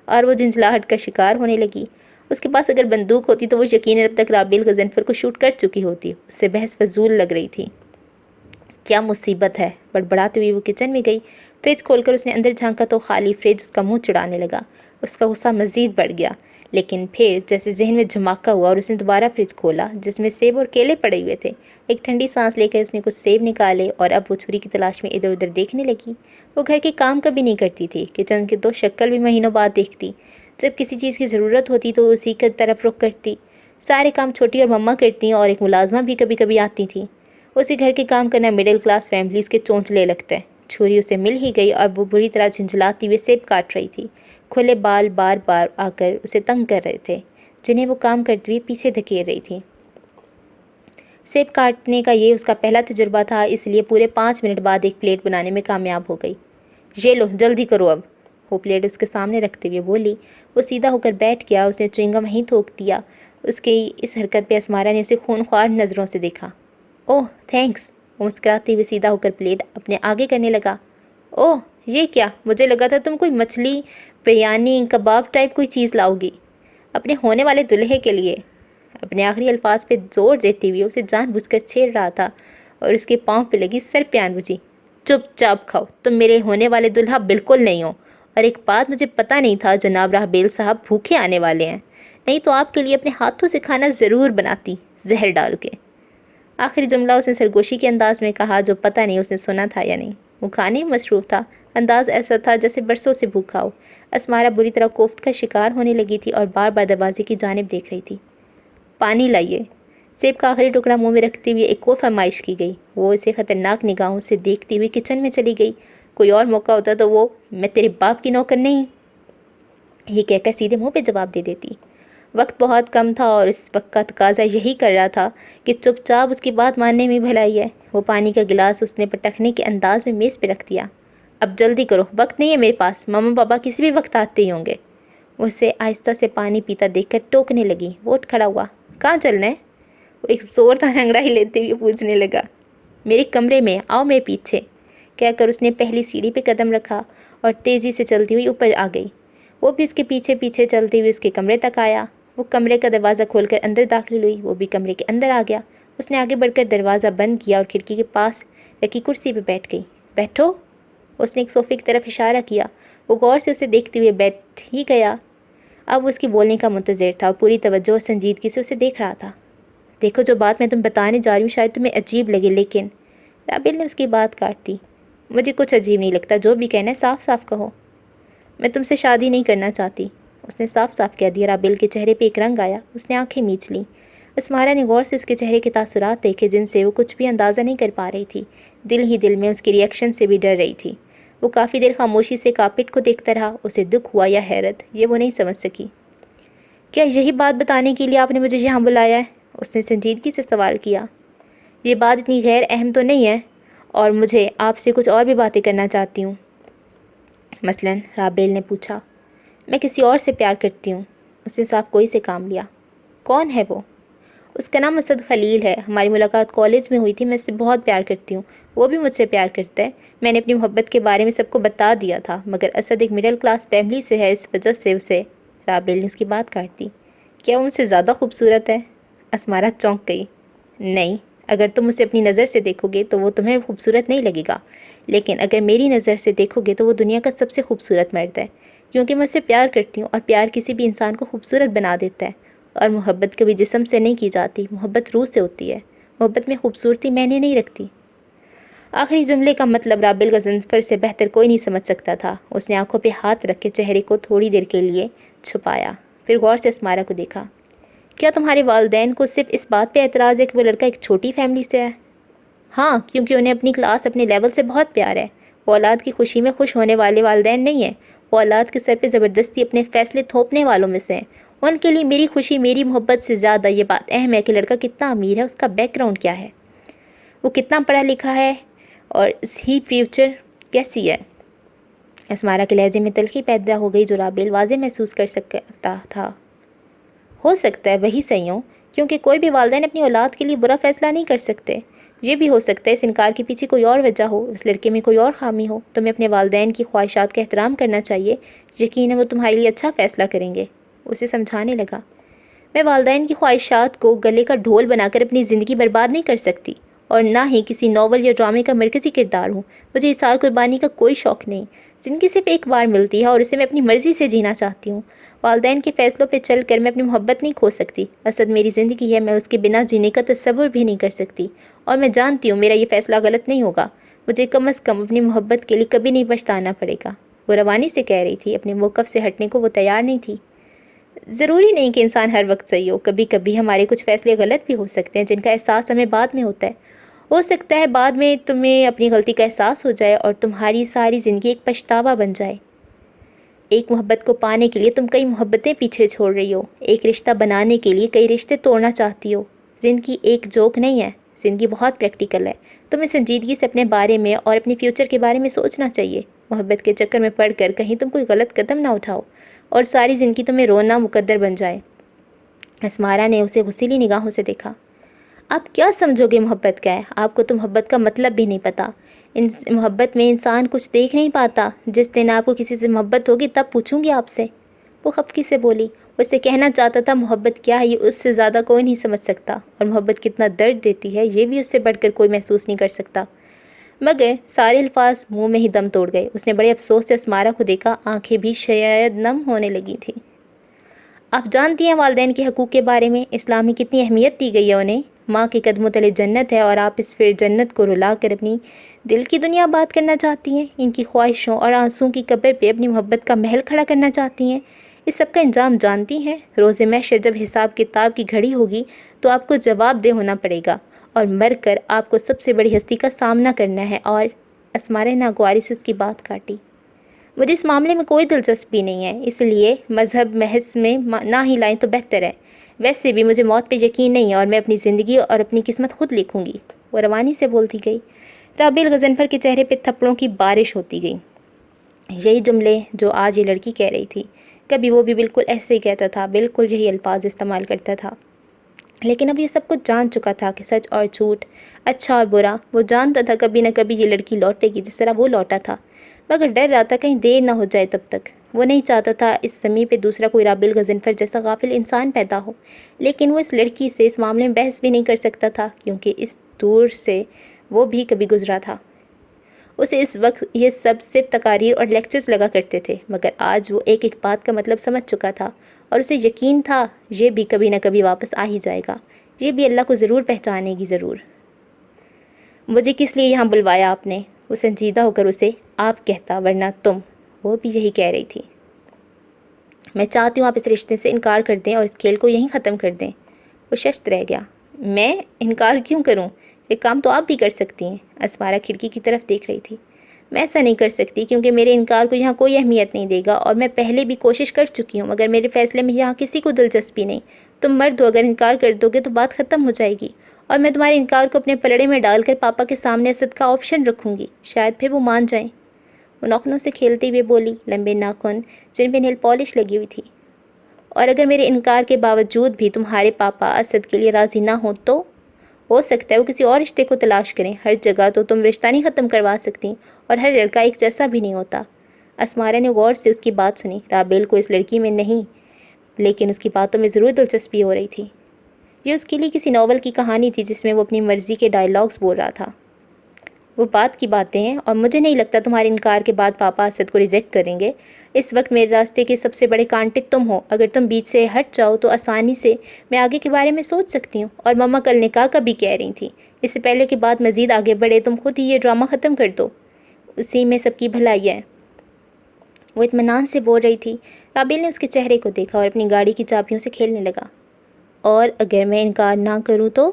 اور وہ جھنجھلاہٹ کا شکار ہونے لگی۔ اس کے پاس اگر بندوق ہوتی تو وہ یقیناً اب تک رابعہ غضنفر کو شوٹ کر چکی ہوتی۔ اس سے بحث فضول لگ رہی تھی۔ کیا مصیبت ہے، بڑبڑاتے ہوئی وہ کچن میں گئی۔ فریج کھول کر اس نے اندر جھانکا تو خالی فریج اس کا منہ چڑھانے لگا۔ اس کا غصہ مزید بڑھ گیا، لیکن پھر جیسے ذہن میں دھماکہ ہوا اور اس نے دوبارہ فریج کھولا جس میں سیب اور کیلے پڑے ہوئے تھے۔ ایک ٹھنڈی سانس لے کر اس نے کچھ سیب نکالے اور اب وہ چھری کی تلاش میں ادھر ادھر دیکھنے لگی۔ وہ گھر کے کام کبھی نہیں کرتی تھی، کچن کی تو شکل بھی مہینوں بعد دیکھتی۔ جب کسی چیز کی ضرورت ہوتی تو اسی کی طرف رخ کرتی۔ سارے کام چھوٹی اور مما کرتی اور ایک ملازمہ بھی کبھی کبھی آتی تھی۔ اسے گھر کے کام کرنا مڈل کلاس فیملیز کے چونچلے لگتا ہے۔ چھری اسے مل ہی گئی اور وہ بری طرح جھنجھلاتی ہوئے سیب کاٹ رہی تھی۔ کھلے بال بار بار آ کر اسے تنگ کر رہے تھے، جنہیں وہ کام کرتے ہوئے پیچھے دھکیل رہی تھی۔ سیب کاٹنے کا یہ اس کا پہلا تجربہ تھا، اس لیے پورے 5 منٹ بعد ایک پلیٹ بنانے میں کامیاب ہو گئی۔ یہ لو جلدی کرو اب، وہ پلیٹ اس کے سامنے رکھتے ہوئے بولی۔ وہ سیدھا ہو کر بیٹھ گیا، اس نے چوئنگم وہیں تھوک دیا۔ اس کی اس حرکت پہ اسمارا نے اسے خونخوار نظروں سے دیکھا۔ اوہ تھینکس، وہ مسکراتے ہوئے سیدھا ہو کر پلیٹ اپنے آگے کرنے لگا۔ اوہ یہ کیا، مجھے لگا تھا تم کوئی مچھلی بریانی کباب ٹائپ کوئی چیز لاؤ گی اپنے ہونے والے دلہے کے لیے۔ اپنے آخری الفاظ پہ زور دیتے ہوئے اسے جان بوجھ کر چھیڑ رہا تھا اور اس کے پاؤں پہ لگی سر پیان بجھی۔ چپ چاپ کھاؤ، تم میرے ہونے والے دلہا بالکل نہیں ہو، اور ایک بات مجھے پتہ نہیں تھا جناب راہبیل صاحب بھوکے آنے والے ہیں، نہیں تو آپ کے لیے اپنے ہاتھوں سے کھانا ضرور بناتی زہر ڈال کے۔ آخری جملہ اس نے سرگوشی کے انداز میں کہا جو پتہ نہیں اس نے سنا تھا یا نہیں۔ وہ کھانے میں مصروف تھا، انداز ایسا تھا جیسے برسوں سے بھوکا ہو۔ اسمارا بری طرح کوفت کا شکار ہونے لگی تھی اور بار بار دروازے کی جانب دیکھ رہی تھی۔ پانی لائیے، سیب کا آخری ٹکڑا منہ میں رکھتے ہوئے ایک اور فرمائش کی گئی۔ وہ اسے خطرناک نگاہوں سے دیکھتی ہوئی کچن میں چلی گئی۔ کوئی اور موقع ہوتا تو وہ میں تیرے باپ کی نوکر نہیں، یہ کہہ کر سیدھے منہ پہ جواب دے دیتی۔ وقت بہت کم تھا اور اس وقت کا تقاضا یہی کر رہا تھا کہ چپ چاپ اس کی بات ماننے میں بھلائی ہے۔ وہ پانی کا گلاس اس نے پٹکنے کے انداز میں میز پہ رکھ دیا۔ اب جلدی کرو، وقت نہیں ہے میرے پاس، ماما پاپا کسی بھی وقت آتے ہی ہوں گے۔ وہ اسے آہستہ سے پانی پیتا دیکھ کر ٹوکنے لگی۔ وہ اٹھ کھڑا ہوا۔ کہاں چلنا ہے؟ وہ ایک زوردار انگڑائی لیتے ہوئے پوچھنے لگا۔ میرے کمرے میں آؤ، میرے پیچھے، کہہ کر اس نے پہلی سیڑھی پہ قدم رکھا اور تیزی سے چلتی ہوئی اوپر آ گئی۔ وہ بھی اس کے پیچھے پیچھے چلتے ہوئے اس کے کمرے تک آیا۔ وہ کمرے کا دروازہ کھول کر اندر داخل ہوئی۔ وہ بھی کمرے کے اندر آ گیا۔ اس نے آگے بڑھ کر دروازہ بند کیا اور کھڑکی کے پاس رکھی کرسی پہ بیٹھ گئی۔ بیٹھو، اس نے ایک صوفے کی طرف اشارہ کیا۔ وہ غور سے اسے دیکھتے ہوئے بیٹھ ہی گیا۔ اب وہ اس کی بولنے کا منتظر تھا اور پوری توجہ اور سنجیدگی سے اسے دیکھ رہا تھا۔ دیکھو جو بات میں تمہیں بتانے جا رہی ہوں شاید تمہیں عجیب لگے، لیکن رابعہ نے اس کی بات کاٹ دی۔ مجھے کچھ عجیب نہیں لگتا، جو بھی کہنا ہے صاف صاف کہو۔ میں تم سے شادی نہیں کرنا چاہتی، اس نے صاف صاف کہہ دیا۔ رابعہ کے چہرے پہ ایک رنگ آیا، اس نے آنکھیں میچ لیں۔ اسمارا نے غور سے اس کے چہرے کے تاثرات دیکھے جن سے وہ کچھ بھی اندازہ نہیں کر پا رہی تھی۔ دل ہی دل میں اس کی ریئیکشن سے بھی ڈر رہی تھی۔ وہ کافی دیر خاموشی سے کارپٹ کو دیکھتا رہا۔ اسے دکھ ہوا یا حیرت یہ وہ نہیں سمجھ سکی۔ کیا یہی بات بتانے کے لیے آپ نے مجھے یہاں بلایا ہے؟ اس نے سنجیدگی سے سوال کیا۔ یہ بات اتنی غیر اہم تو نہیں ہے اور مجھے آپ سے کچھ اور بھی باتیں کرنا چاہتی ہوں۔ مثلاً، رابعہ نے پوچھا۔ میں کسی اور سے پیار کرتی ہوں، اس نے صاف کوئی سے کام لیا۔ کون ہے وہ؟ اس کا نام اسد خلیل ہے، ہماری ملاقات کالج میں ہوئی تھی، میں اس سے بہت پیار کرتی ہوں، وہ بھی مجھ سے پیار کرتا ہے۔ میں نے اپنی محبت کے بارے میں سب کو بتا دیا تھا، مگر اسد ایک مڈل کلاس فیملی سے ہے، اس وجہ سے اسے۔ رابعہ نے اس کی بات کاٹ دی۔ کیا وہ مجھ سے زیادہ خوبصورت ہے؟ اسمارا چونک گئی۔ نہیں، اگر تم اسے اپنی نظر سے دیکھو گے تو وہ تمہیں خوبصورت نہیں لگے گا، لیکن اگر میری نظر سے دیکھو گے تو وہ دنیا کا سب سے خوبصورت مرد ہے، کیونکہ میں اس سے پیار کرتی ہوں اور پیار کسی بھی انسان کو خوبصورت بنا دیتا ہے، اور محبت کبھی جسم سے نہیں کی جاتی، محبت روح سے ہوتی ہے، محبت میں خوبصورتی معنی نہیں رکھتی۔ آخری جملے کا مطلب رابعہ غضنفر سے بہتر کوئی نہیں سمجھ سکتا تھا۔ اس نے آنکھوں پہ ہاتھ رکھ کے چہرے کو تھوڑی دیر کے لیے چھپایا، پھر غور سے اسمارا کو دیکھا۔ کیا تمہارے والدین کو صرف اس بات پہ اعتراض ہے کہ وہ لڑکا ایک چھوٹی فیملی سے ہے؟ ہاں، کیونکہ انہیں اپنی کلاس اپنے لیول سے بہت پیار ہے۔ وہ اولاد کی خوشی میں خوش ہونے والے والدین نہیں ہیں، وہ اولاد کے سر پہ زبردستی اپنے فیصلے تھوپنے والوں میں سے ہیں۔ ان کے لیے میری خوشی، میری محبت سے زیادہ یہ بات اہم ہے کہ لڑکا کتنا امیر ہے، اس کا بیک گراؤنڈ کیا ہے، وہ کتنا پڑھا لکھا ہے اور اس ہی فیوچر کیسی ہے۔ اسمارا کے لہجے میں تلخی پیدا ہو گئی جو رابیل واضح محسوس کر سکتا تھا۔ ہو سکتا ہے وہی صحیح ہوں، کیونکہ کوئی بھی والدین اپنی اولاد کے لیے برا فیصلہ نہیں کر سکتے۔ یہ بھی ہو سکتا ہے اس انکار کے پیچھے کوئی اور وجہ ہو، اس لڑکے میں کوئی اور خامی ہو۔ تمہیں اپنے والدین کی خواہشات کا احترام کرنا چاہیے، یقیناً وہ تمہارے لیے اچھا فیصلہ کریں گے۔ اسے سمجھانے لگا، میں والدین کی خواہشات کو گلے کا ڈھول بنا کر اپنی زندگی برباد نہیں کر سکتی، اور نہ ہی کسی ناول یا ڈرامے کا مرکزی کردار ہوں۔ مجھے اثار قربانی کا کوئی شوق نہیں۔ زندگی صرف ایک بار ملتی ہے اور اسے میں اپنی مرضی سے جینا چاہتی ہوں۔ والدین کے فیصلوں پہ چل کر میں اپنی محبت نہیں کھو سکتی۔ اسد میری زندگی ہے، میں اس کے بنا جینے کا تصور بھی نہیں کر سکتی، اور میں جانتی ہوں میرا یہ فیصلہ غلط نہیں ہوگا۔ مجھے کم از کم اپنی محبت کے لیے کبھی نہیں پچھتانا پڑے گا۔ وہ روانی سے کہہ رہی تھی، اپنے موقف سے ہٹنے کو وہ تیار نہیں تھی۔ ضروری نہیں کہ انسان ہر وقت صحیح ہو، کبھی کبھی ہمارے کچھ فیصلے غلط بھی ہو سکتے ہیں جن کا احساس ہمیں بعد میں ہوتا ہے۔ ہو سکتا ہے بعد میں تمہیں اپنی غلطی کا احساس ہو جائے اور تمہاری ساری زندگی ایک پچھتاوا بن جائے۔ ایک محبت کو پانے کے لیے تم کئی محبتیں پیچھے چھوڑ رہی ہو، ایک رشتہ بنانے کے لیے کئی رشتے توڑنا چاہتی ہو۔ زندگی ایک جوک نہیں ہے، زندگی بہت پریکٹیکل ہے۔ تمہیں سنجیدگی سے اپنے بارے میں اور اپنے فیوچر کے بارے میں سوچنا چاہیے۔ محبت کے چکر میں پڑھ کر کہیں تم کوئی غلط قدم نہ اٹھاؤ اور ساری زندگی تمہیں رونا مقدر بن جائے۔ اسمارا نے اسے غصیلی نگاہوں سے دیکھا۔ آپ کیا سمجھو گے محبت کیا ہے؟ آپ کو تو محبت کا مطلب بھی نہیں پتہ۔ محبت میں انسان کچھ دیکھ نہیں پاتا۔ جس دن آپ کو کسی سے محبت ہوگی تب پوچھوں گی آپ سے۔ وہ خفگی سے بولی۔ وہ اسے کہنا چاہتا تھا محبت کیا ہے یہ اس سے زیادہ کوئی نہیں سمجھ سکتا، اور محبت کتنا درد دیتی ہے یہ بھی اس سے بڑھ کر کوئی محسوس نہیں کر سکتا۔ مگر سارے الفاظ منہ میں ہی دم توڑ گئے۔ اس نے بڑے افسوس سے اسمارا کو دیکھا، آنکھیں بھی شاید نم ہونے لگی تھیں۔ آپ جانتی ہیں والدین کے حقوق کے بارے میں اسلام میں کتنی اہمیت دی گئی ہے انہیں۔ ماں کے قدموں تلے جنت ہے، اور آپ اس پھر جنت کو رلا کر اپنی دل کی دنیا آباد کرنا چاہتی ہیں۔ ان کی خواہشوں اور آنسوؤں کی قبر پہ اپنی محبت کا محل کھڑا کرنا چاہتی ہیں۔ اس سب کا انجام جانتی ہیں؟ روز محشر جب حساب کتاب کی گھڑی ہوگی تو آپ کو جواب دہ ہونا پڑے گا، اور مر کر آپ کو سب سے بڑی ہستی کا سامنا کرنا ہے۔ اور اسمارا نے ناگواری سے اس کی بات کاٹی۔ مجھے اس معاملے میں کوئی دلچسپی نہیں ہے، اس لیے مذہب محض میں نہ ہی لائیں تو بہتر ہے۔ ویسے بھی مجھے موت پہ یقین نہیں ہے، اور میں اپنی زندگی اور اپنی قسمت خود لکھوں گی۔ وہ روانی سے بولتی گئی۔ رابیل غضنفر کے چہرے پہ تھپڑوں کی بارش ہوتی گئی۔ یہی جملے جو آج یہ لڑکی کہہ رہی تھی، کبھی وہ بھی بالکل ایسے ہی کہتا تھا، بالکل یہی الفاظ استعمال کرتا تھا۔ لیکن اب یہ سب کچھ جان چکا تھا کہ سچ اور جھوٹ، اچھا اور برا۔ وہ جانتا تھا کبھی نہ کبھی یہ لڑکی لوٹے گی جس طرح وہ لوٹا تھا، مگر ڈر رہا تھا کہیں دیر نہ ہو جائے تب تک۔ وہ نہیں چاہتا تھا اس زمین پہ دوسرا کوئی رابیل غضنفر جیسا غافل انسان پیدا ہو، لیکن وہ اس لڑکی سے اس معاملے میں بحث بھی نہیں کر سکتا تھا، کیونکہ اس دور سے وہ بھی کبھی گزرا تھا۔ اسے اس وقت یہ سب صرف تقاریر اور لیکچرز لگا کرتے تھے، مگر آج وہ ایک ایک بات کا مطلب سمجھ چکا تھا، اور اسے یقین تھا یہ بھی کبھی نہ کبھی واپس آ ہی جائے گا، یہ بھی اللہ کو ضرور پہچانے گی ضرور۔ مجھے کس لیے یہاں بلوایا آپ نے؟ وہ سنجیدہ ہو کر اسے آپ کہتا، ورنہ تم۔ وہ بھی یہی کہہ رہی تھی۔ میں چاہتی ہوں آپ اس رشتے سے انکار کر دیں اور اس کھیل کو یہیں ختم کر دیں۔ وہ ششت رہ گیا۔ میں انکار کیوں کروں؟ یہ کام تو آپ بھی کر سکتی ہیں۔ اسمارا کھڑکی کی طرف دیکھ رہی تھی۔ میں ایسا نہیں کر سکتی کیونکہ میرے انکار کو یہاں کوئی اہمیت نہیں دے گا، اور میں پہلے بھی کوشش کر چکی ہوں، مگر میرے فیصلے میں یہاں کسی کو دلچسپی نہیں۔ تم مرد ہو، اگر انکار کر دو گے تو بات ختم ہو جائے گی، اور میں تمہارے انکار کو اپنے پلڑے میں ڈال کر پاپا کے سامنے اسد کا آپشن رکھوں گی، شاید پھر وہ مان جائیں۔ وہ ناخنوں سے کھیلتے ہوئے بولی، لمبے ناخن جن پہ نیل پالش لگی ہوئی تھی۔ اور اگر میرے انکار کے باوجود بھی تمہارے پاپا اسد کے لیے راضی نہ ہو تو ہو سکتا ہے وہ کسی اور رشتے کو تلاش کریں۔ ہر جگہ تو تم رشتہ نہیں ختم کروا سکتی، اور ہر لڑکا ایک جیسا بھی نہیں ہوتا۔ اسمارا نے غور سے اس کی بات سنی۔ رابیل کو اس لڑکی میں نہیں، لیکن اس کی باتوں میں ضرور دلچسپی ہو رہی تھی۔ یہ اس کے لیے کسی ناول کی کہانی تھی جس میں وہ اپنی مرضی کے ڈائیلاگز بول رہا تھا۔ وہ بات کی باتیں ہیں، اور مجھے نہیں لگتا تمہارے انکار کے بعد پاپا اسد کو ریجیکٹ کریں گے۔ اس وقت میرے راستے کے سب سے بڑے کانٹے تم ہو۔ اگر تم بیچ سے ہٹ جاؤ تو آسانی سے میں آگے کے بارے میں سوچ سکتی ہوں۔ اور مما کل نکاح کا بھی کہہ رہی تھی، اس سے پہلے کہ بات مزید آگے بڑھے تم خود ہی یہ ڈرامہ ختم کر دو، اسی میں سب کی بھلائی ہے۔ وہ اطمینان سے بول رہی تھی۔ رابیل نے اس کے چہرے کو دیکھا اور اپنی گاڑی کی چابیوں سے کھیلنے لگا۔ اور اگر میں انکار نہ کروں تو؟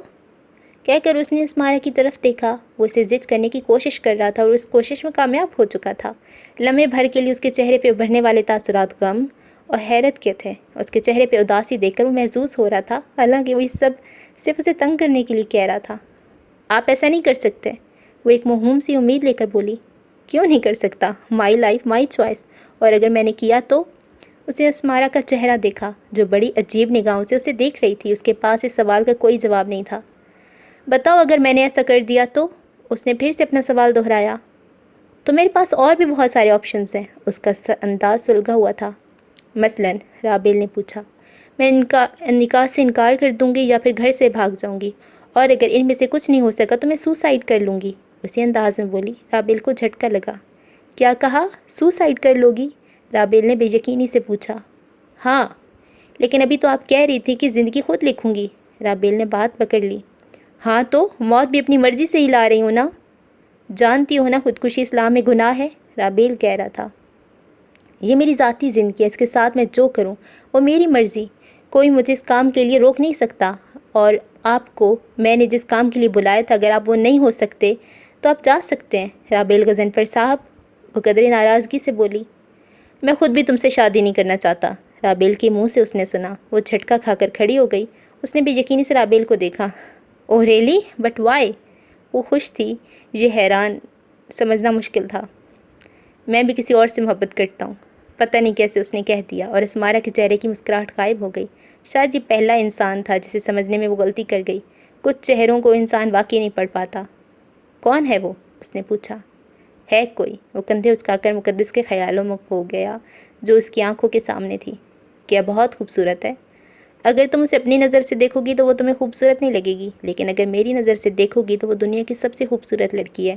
کہہ کر اس نے اسمارا کی طرف دیکھا۔ وہ اسے زج کرنے کی کوشش کر رہا تھا اور اس کوشش میں کامیاب ہو چکا تھا۔ لمحے بھر کے لیے اس کے چہرے پہ ابھرنے والے تاثرات غم اور حیرت کے تھے۔ اس کے چہرے پہ اداسی دیکھ کر وہ محظوظ ہو رہا تھا، حالانکہ وہ یہ سب صرف اسے تنگ کرنے کے لیے کہہ رہا تھا۔ آپ ایسا نہیں کر سکتے، وہ ایک موہوم سی امید لے کر بولی۔ کیوں نہیں کر سکتا؟ مائی لائف مائی چوائس، اور اگر میں نے کیا تو؟ اسے اسمارا کا چہرہ دیکھا جو بڑی عجیب نگاہوں سے اسے دیکھ رہی تھی۔ اس کے پاس اس سوال کا کوئی جواب نہیں تھا۔ بتاؤ اگر میں نے ایسا کر دیا تو؟ اس نے پھر سے اپنا سوال دہرایا۔ تو میرے پاس اور بھی بہت سارے آپشنز ہیں۔ اس کا انداز سلگا ہوا تھا۔ مثلاً؟ رابیل نے پوچھا۔ میں نکاح سے انکار کر دوں گی یا پھر گھر سے بھاگ جاؤں گی، اور اگر ان میں سے کچھ نہیں ہو سکا تو میں سوسائڈ کر لوں گی، اسی انداز میں بولی۔ رابیل کو جھٹکا لگا۔ کیا کہا؟ سوسائڈ کر لو گی؟ رابیل نے بے یقینی سے پوچھا۔ ہاں، لیکن ابھی تو آپ کہہ رہی تھی کہ زندگی خود لکھوں گی۔ رابیل نے بات پکڑ لی۔ ہاں تو موت بھی اپنی مرضی سے ہی لا رہی ہوں نا۔ جانتی ہو نا خودکشی اسلام میں گناہ ہے، رابیل کہہ رہا تھا۔ یہ میری ذاتی زندگی ہے، اس کے ساتھ میں جو کروں وہ میری مرضی، کوئی مجھے اس کام کے لیے روک نہیں سکتا، اور آپ کو میں نے جس کام کے لیے بلایا تھا اگر آپ وہ نہیں ہو سکتے تو آپ جا سکتے ہیں۔ رابیل غضنفر صاحب، وہ قدرے ناراضگی سے بولی۔ میں خود بھی تم سے شادی نہیں کرنا چاہتا، رابیل کے منہ سے اس نے سنا۔ وہ جھٹکا کھا کر کھڑی ہو گئی۔ اس نے بے یقینی سے رابیل کو دیکھا۔ اوہ ریلی؟ But why? وہ خوش تھی، یہ حیران سمجھنا مشکل تھا۔ میں بھی کسی اور سے محبت کرتا ہوں، پتہ نہیں کیسے اس نے کہہ دیا، اور اسمارا کے چہرے کی مسکراہٹ غائب ہو گئی۔ شاید یہ پہلا انسان تھا جسے سمجھنے میں وہ غلطی کر گئی۔ کچھ چہروں کو انسان واقعی نہیں پڑھ پاتا۔ کون ہے وہ؟ اس نے پوچھا۔ ہے کوئی؟ وہ کندھے اچکا کر مقدس کے خیالوں میں کھو گیا جو اس کی آنکھوں کے سامنے تھی۔ کیا بہت خوبصورت ہے؟ اگر تم اسے اپنی نظر سے دیکھو گی تو وہ تمہیں خوبصورت نہیں لگے گی، لیکن اگر میری نظر سے دیکھو گی تو وہ دنیا کی سب سے خوبصورت لڑکی ہے،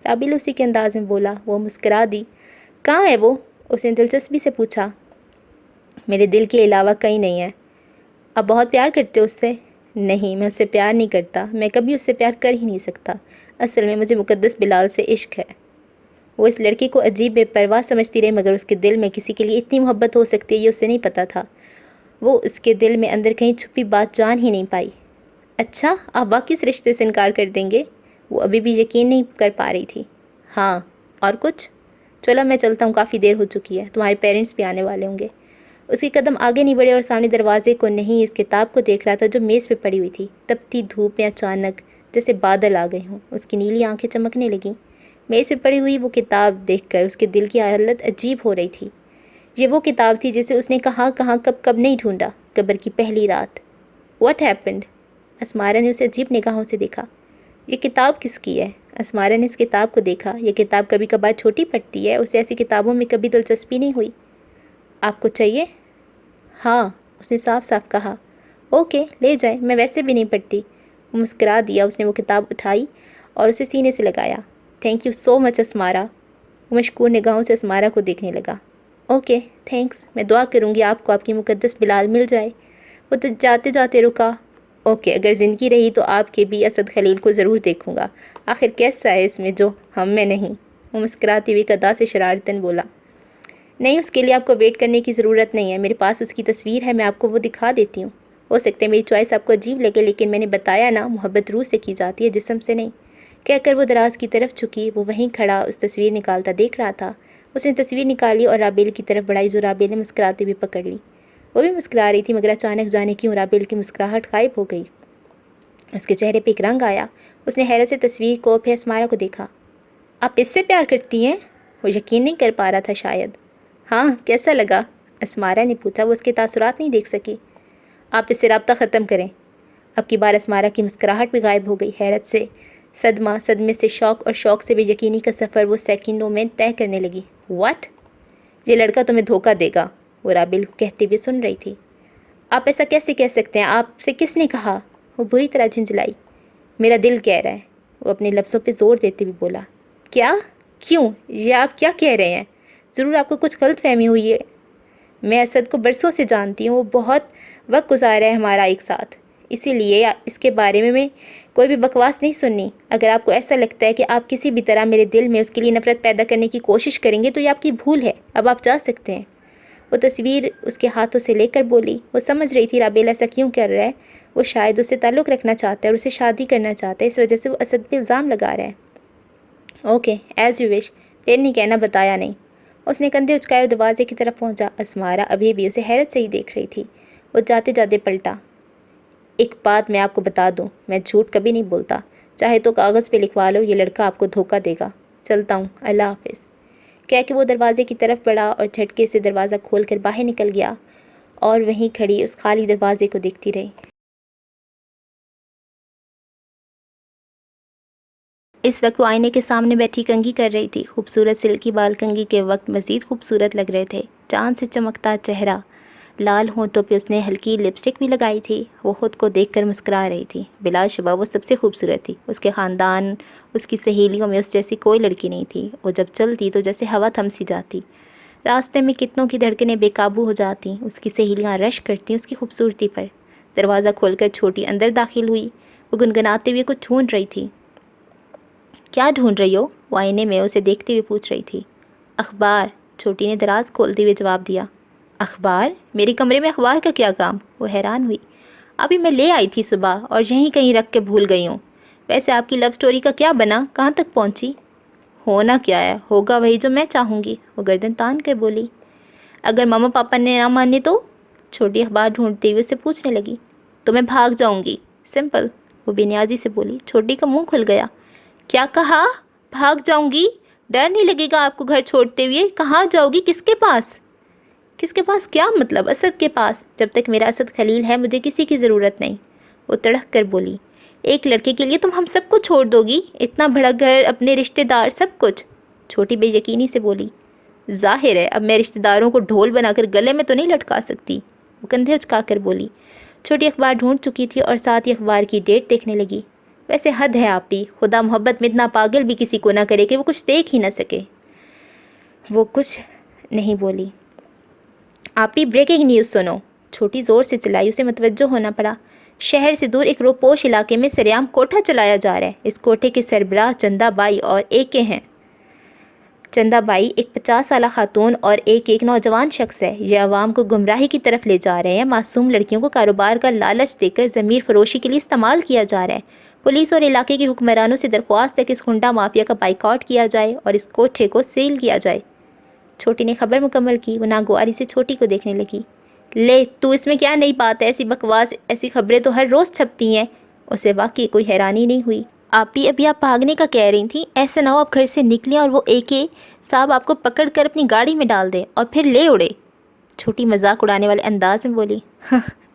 رابیل اسی کے انداز میں بولا۔ وہ مسکرا دی۔ کہاں ہے وہ؟ اس نے دلچسپی سے پوچھا۔ میرے دل کے علاوہ کہیں نہیں ہے۔ آپ بہت پیار کرتے ہو اس سے؟ نہیں، میں اس سے پیار نہیں کرتا، میں کبھی اس سے پیار کر ہی نہیں سکتا۔ اصل میں مجھے مقدس بلال سے عشق ہے۔ وہ اس لڑکی کو عجیب بے پرواہ سمجھتی رہی، مگر اس کے دل میں کسی کے لیے اتنی محبت ہو سکتی ہے یہ اسے نہیں پتہ تھا۔ وہ اس کے دل میں اندر کہیں چھپی بات جان ہی نہیں پائی۔ اچھا، آپ واقعی اس رشتے سے انکار کر دیں گے؟ وہ ابھی بھی یقین نہیں کر پا رہی تھی۔ ہاں، اور کچھ؟ چلو میں چلتا ہوں، کافی دیر ہو چکی ہے، تمہارے پیرنٹس بھی آنے والے ہوں گے۔ اس کے قدم آگے نہیں بڑھے اور سامنے دروازے کو نہیں، اس کتاب کو دیکھ رہا تھا جو میز پہ پڑی ہوئی تھی۔ تپتی دھوپ میں اچانک جیسے بادل آ گئے ہوں، اس کی نیلی آنکھیں چمکنے لگیں۔ میز پہ پڑی ہوئی وہ کتاب دیکھ کر اس کے دل کی حالت عجیب ہو رہی تھی۔ یہ وہ کتاب تھی جسے اس نے کہاں کہاں کب نہیں ڈھونڈا۔ قبر کی پہلی رات۔ What happened? اسمارا نے اسے عجیب نگاہوں سے دیکھا۔ یہ کتاب کس کی ہے؟ اسمارا نے اس کتاب کو دیکھا۔ یہ کتاب کبھی کبھار چھوٹی پڑتی ہے، اسے ایسی کتابوں میں کبھی دلچسپی نہیں ہوئی۔ آپ کو چاہیے؟ ہاں، اس نے صاف صاف کہا۔ اوکے، لے جائیں، میں ویسے بھی نہیں پڑھتی۔ وہ مسکرا دیا۔ اس نے وہ کتاب اٹھائی اور اسے سینے سے لگایا۔ تھینک یو سو مچ اسمارا۔ وہ مشکور نگاہوں سے اسمارا کو دیکھنے لگا۔ اوکے، تھینکس، میں دعا کروں گی آپ کو آپ کی مقدس بلال مل جائے۔ وہ تو جاتے جاتے رکا۔ اوکے، اگر زندگی رہی تو آپ کے بھی اسد خلیل کو ضرور دیکھوں گا، آخر کیسا ہے اس میں جو ہم میں نہیں؟ وہ مسکراتی ہوئی ادا سے شرارتاً بولا۔ نہیں، اس کے لیے آپ کو ویٹ کرنے کی ضرورت نہیں ہے، میرے پاس اس کی تصویر ہے، میں آپ کو وہ دکھا دیتی ہوں۔ ہو سکتا ہے میری چوائس آپ کو عجیب لگے، لیکن میں نے بتایا نا، محبت روح سے کی جاتی ہے، جسم سے نہیں۔ کہہ کر وہ دراز کی طرف جھکی۔ وہ وہیں کھڑا اس تصویر نکالتا دیکھ رہا تھا۔ اس نے تصویر نکالی اور رابیل کی طرف بڑھائی، جو رابیل نے مسکراتے ہوئے پکڑ لی۔ وہ بھی مسکرا رہی تھی، مگر اچانک جانے کیوں رابیل کی مسکراہٹ غائب ہو گئی۔ اس کے چہرے پہ ایک رنگ آیا۔ اس نے حیرت سے تصویر کو پھر اسمارا کو دیکھا۔ آپ اس سے پیار کرتی ہیں؟ وہ یقین نہیں کر پا رہا تھا شاید۔ ہاں، کیسا لگا؟ اسمارا نے پوچھا۔ وہ اس کے تاثرات نہیں دیکھ سکی۔ آپ اس سے رابطہ ختم کریں۔ اب کی بار اسمارا کی مسکراہٹ بھی غائب ہو گئی۔ حیرت سے صدمے سے شوق اور شوق سے بے یقینی کا سفر وہ سیکنڈوں میں طے کرنے لگی۔ واٹ؟ یہ لڑکا تمہیں دھوکہ دے گا، وہ رابیل کو کہتے ہوئے سن رہی تھی۔ آپ ایسا کیسے کہہ سکتے ہیں؟ آپ سے کس نے کہا؟ وہ بری طرح جھنجھلائی۔ میرا دل کہہ رہا ہے، وہ اپنے لفظوں پہ زور دیتے ہوئے بولا۔ کیا؟ کیوں؟ یہ آپ کیا کہہ رہے ہیں؟ ضرور آپ کو کچھ غلط فہمی ہوئی ہے۔ میں اسد کو برسوں سے جانتی ہوں، وہ بہت وقت گزارا ہے ہمارا ایک ساتھ، اسی لیے اس کے بارے میں کوئی بھی بکواس نہیں سننی۔ اگر آپ کو ایسا لگتا ہے کہ آپ کسی بھی طرح میرے دل میں اس کے لیے نفرت پیدا کرنے کی کوشش کریں گے تو یہ آپ کی بھول ہے۔ اب آپ جا سکتے ہیں۔ وہ تصویر اس کے ہاتھوں سے لے کر بولی۔ وہ سمجھ رہی تھی رابل ایسا کیوں کر رہا ہے، وہ شاید اس سے تعلق رکھنا چاہتا ہے اور اسے شادی کرنا چاہتا ہے، اس وجہ سے وہ اسد پہ الزام لگا رہا ہے۔ اوکے ایز یو وش، پھر نہیں کہنا بتایا نہیں۔ اس نے کندھے اچکائے اور دروازے کی طرف پہنچا۔ اسمارا ابھی بھی اسے حیرت سے ہی دیکھ رہی تھی۔ وہ جاتے جاتے پلٹا۔ ایک بات میں آپ کو بتا دوں، میں جھوٹ کبھی نہیں بولتا، چاہے تو کاغذ پہ لکھوا لو، یہ لڑکا آپ کو دھوکہ دے گا۔ چلتا ہوں، اللہ حافظ، کہہ کے وہ دروازے کی طرف بڑھا اور جھٹکے سے دروازہ کھول کر باہر نکل گیا اور وہیں کھڑی اس خالی دروازے کو دیکھتی رہی۔ اس وقت وہ آئینے کے سامنے بیٹھی کنگھی کر رہی تھی۔ خوبصورت سلکی بال کنگھی کے وقت مزید خوبصورت لگ رہے تھے۔ چاند سے چمکتا چہرہ، لال ہونٹوں پہ اس نے ہلکی لپسٹک بھی لگائی تھی۔ وہ خود کو دیکھ کر مسکرا رہی تھی۔ بلا شبہ وہ سب سے خوبصورت تھی۔ اس کے خاندان، اس کی سہیلیوں میں اس جیسی کوئی لڑکی نہیں تھی۔ وہ جب چلتی تو جیسے ہوا تھم سی جاتی، راستے میں کتنوں کی دھڑکنیں بے قابو ہو جاتی۔ اس کی سہیلیاں رش کرتی اس کی خوبصورتی پر۔ دروازہ کھول کر چھوٹی اندر داخل ہوئی۔ وہ گنگناتے ہوئے کچھ ڈھونڈ رہی تھی۔ کیا ڈھونڈ رہی ہو؟ وہ آئینے میں اسے دیکھتے ہوئے پوچھ رہی تھی۔ اخبار، چھوٹی نے دراز کھولتے ہوئے جواب دیا۔ اخبار؟ میرے کمرے میں اخبار کا کیا کام؟ وہ حیران ہوئی۔ ابھی میں لے آئی تھی صبح اور یہیں کہیں رکھ کے بھول گئی ہوں۔ ویسے آپ کی لو سٹوری کا کیا بنا، کہاں تک پہنچی؟ ہونا کیا ہے، ہوگا وہی جو میں چاہوں گی، وہ گردن تان کر بولی۔ اگر ماما پاپا نے نہ مانے تو؟ چھوٹی اخبار ڈھونڈتے ہوئے اسے پوچھنے لگی۔ تو میں بھاگ جاؤں گی، سمپل، وہ بے نیازی سے بولی۔ چھوٹی کا منہ کھل گیا۔ کیا کہا؟ بھاگ جاؤں گی؟ ڈر نہیں لگے گا آپ کو گھر چھوڑتے ہوئے؟ کہاں جاؤ گی، کس کے پاس؟ کس کے پاس کیا مطلب؟ اسد کے پاس۔ جب تک میرا اسد خلیل ہے مجھے کسی کی ضرورت نہیں، وہ تڑک کر بولی۔ ایک لڑکے کے لیے تم ہم سب کو چھوڑ دو گی؟ اتنا بڑا گھر، اپنے رشتہ دار، سب کچھ؟ چھوٹی بے یقینی سے بولی۔ ظاہر ہے اب میں رشتہ داروں کو ڈھول بنا کر گلے میں تو نہیں لٹکا سکتی، وہ کندھے اچکا کر بولی۔ چھوٹی اخبار ڈھونڈ چکی تھی اور ساتھ ہی اخبار کی ڈیٹ دیکھنے لگی۔ ویسے حد ہے آپ ہی، خدا محبت میں اتنا پاگل بھی کسی کو نہ کرے کہ وہ کچھ دیکھ ہی نہ سکے۔ وہ کچھ نہیں بولی۔ آپ ہی بریکنگ نیوز سنو، چھوٹی زور سے چلائی، اسے متوجہ ہونا پڑا۔ شہر سے دور ایک روپوش علاقے میں سریعام کوٹھا چلایا جا رہا ہے۔ اس کوٹھے کے سربراہ چندہ بائی اور ایک ہیں۔ چندہ بائی ایک 50 سالہ خاتون اور ایک نوجوان شخص ہے۔ یہ عوام کو گمراہی کی طرف لے جا رہے ہیں۔ معصوم لڑکیوں کو کاروبار کا لالچ دے کر ضمیر فروشی کے لیے استعمال کیا جا رہا ہے۔ پولیس اور علاقے کے حکمرانوں سے درخواست ہے کہ اس گنڈا مافیا کا بائیکاٹ کیا جائے اور اس کوٹھے کو سیل کیا جائے۔ چھوٹی نے خبر مکمل کی۔ وہ ناگواری سے چھوٹی کو دیکھنے لگی۔ لے تو اس میں کیا نئی بات ہے، ایسی بکواس، ایسی خبریں تو ہر روز چھپتی ہیں۔ اسے واقعی کوئی حیرانی نہیں ہوئی۔ آپ ہی ابھی آپ بھاگنے کا کہہ رہی تھیں، ایسا نہ ہو آپ گھر سے نکلیں اور وہ اے صاحب آپ کو پکڑ کر اپنی گاڑی میں ڈال دے اور پھر لے اڑے۔ چھوٹی مذاق اڑانے والے انداز میں بولی۔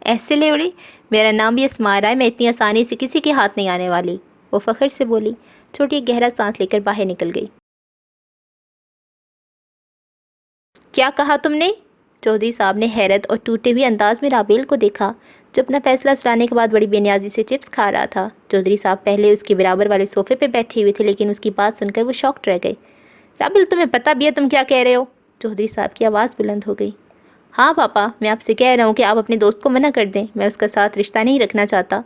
ایسے لے اڑے؟ میرا نام بھی اسمارا ہے، میں اتنی آسانی سے کسی کے ہاتھ نہیں آنے والی، وہ فخر سے بولی۔ چھوٹی ایک گہرا سانس لے کر باہر نکل گئی۔ کیا کہا تم نے؟ چودھری صاحب نے حیرت اور ٹوٹے ہوئے انداز میں رابیل کو دیکھا جو اپنا فیصلہ سنانے کے بعد بڑی بے نیازی سے چپس کھا رہا تھا۔ چودھری صاحب پہلے اس کے برابر والے صوفے پہ بیٹھے ہوئے تھے، لیکن اس کی بات سن کر وہ شاکڈ رہ گئے۔ رابیل تمہیں پتہ بھی ہے تم کیا کہہ رہے ہو؟ چودھری صاحب کی آواز بلند ہو گئی۔ ہاں پاپا، میں آپ سے کہہ رہا ہوں کہ آپ اپنے دوست کو منع کر دیں، میں اس کا ساتھ رشتہ نہیں رکھنا چاہتا۔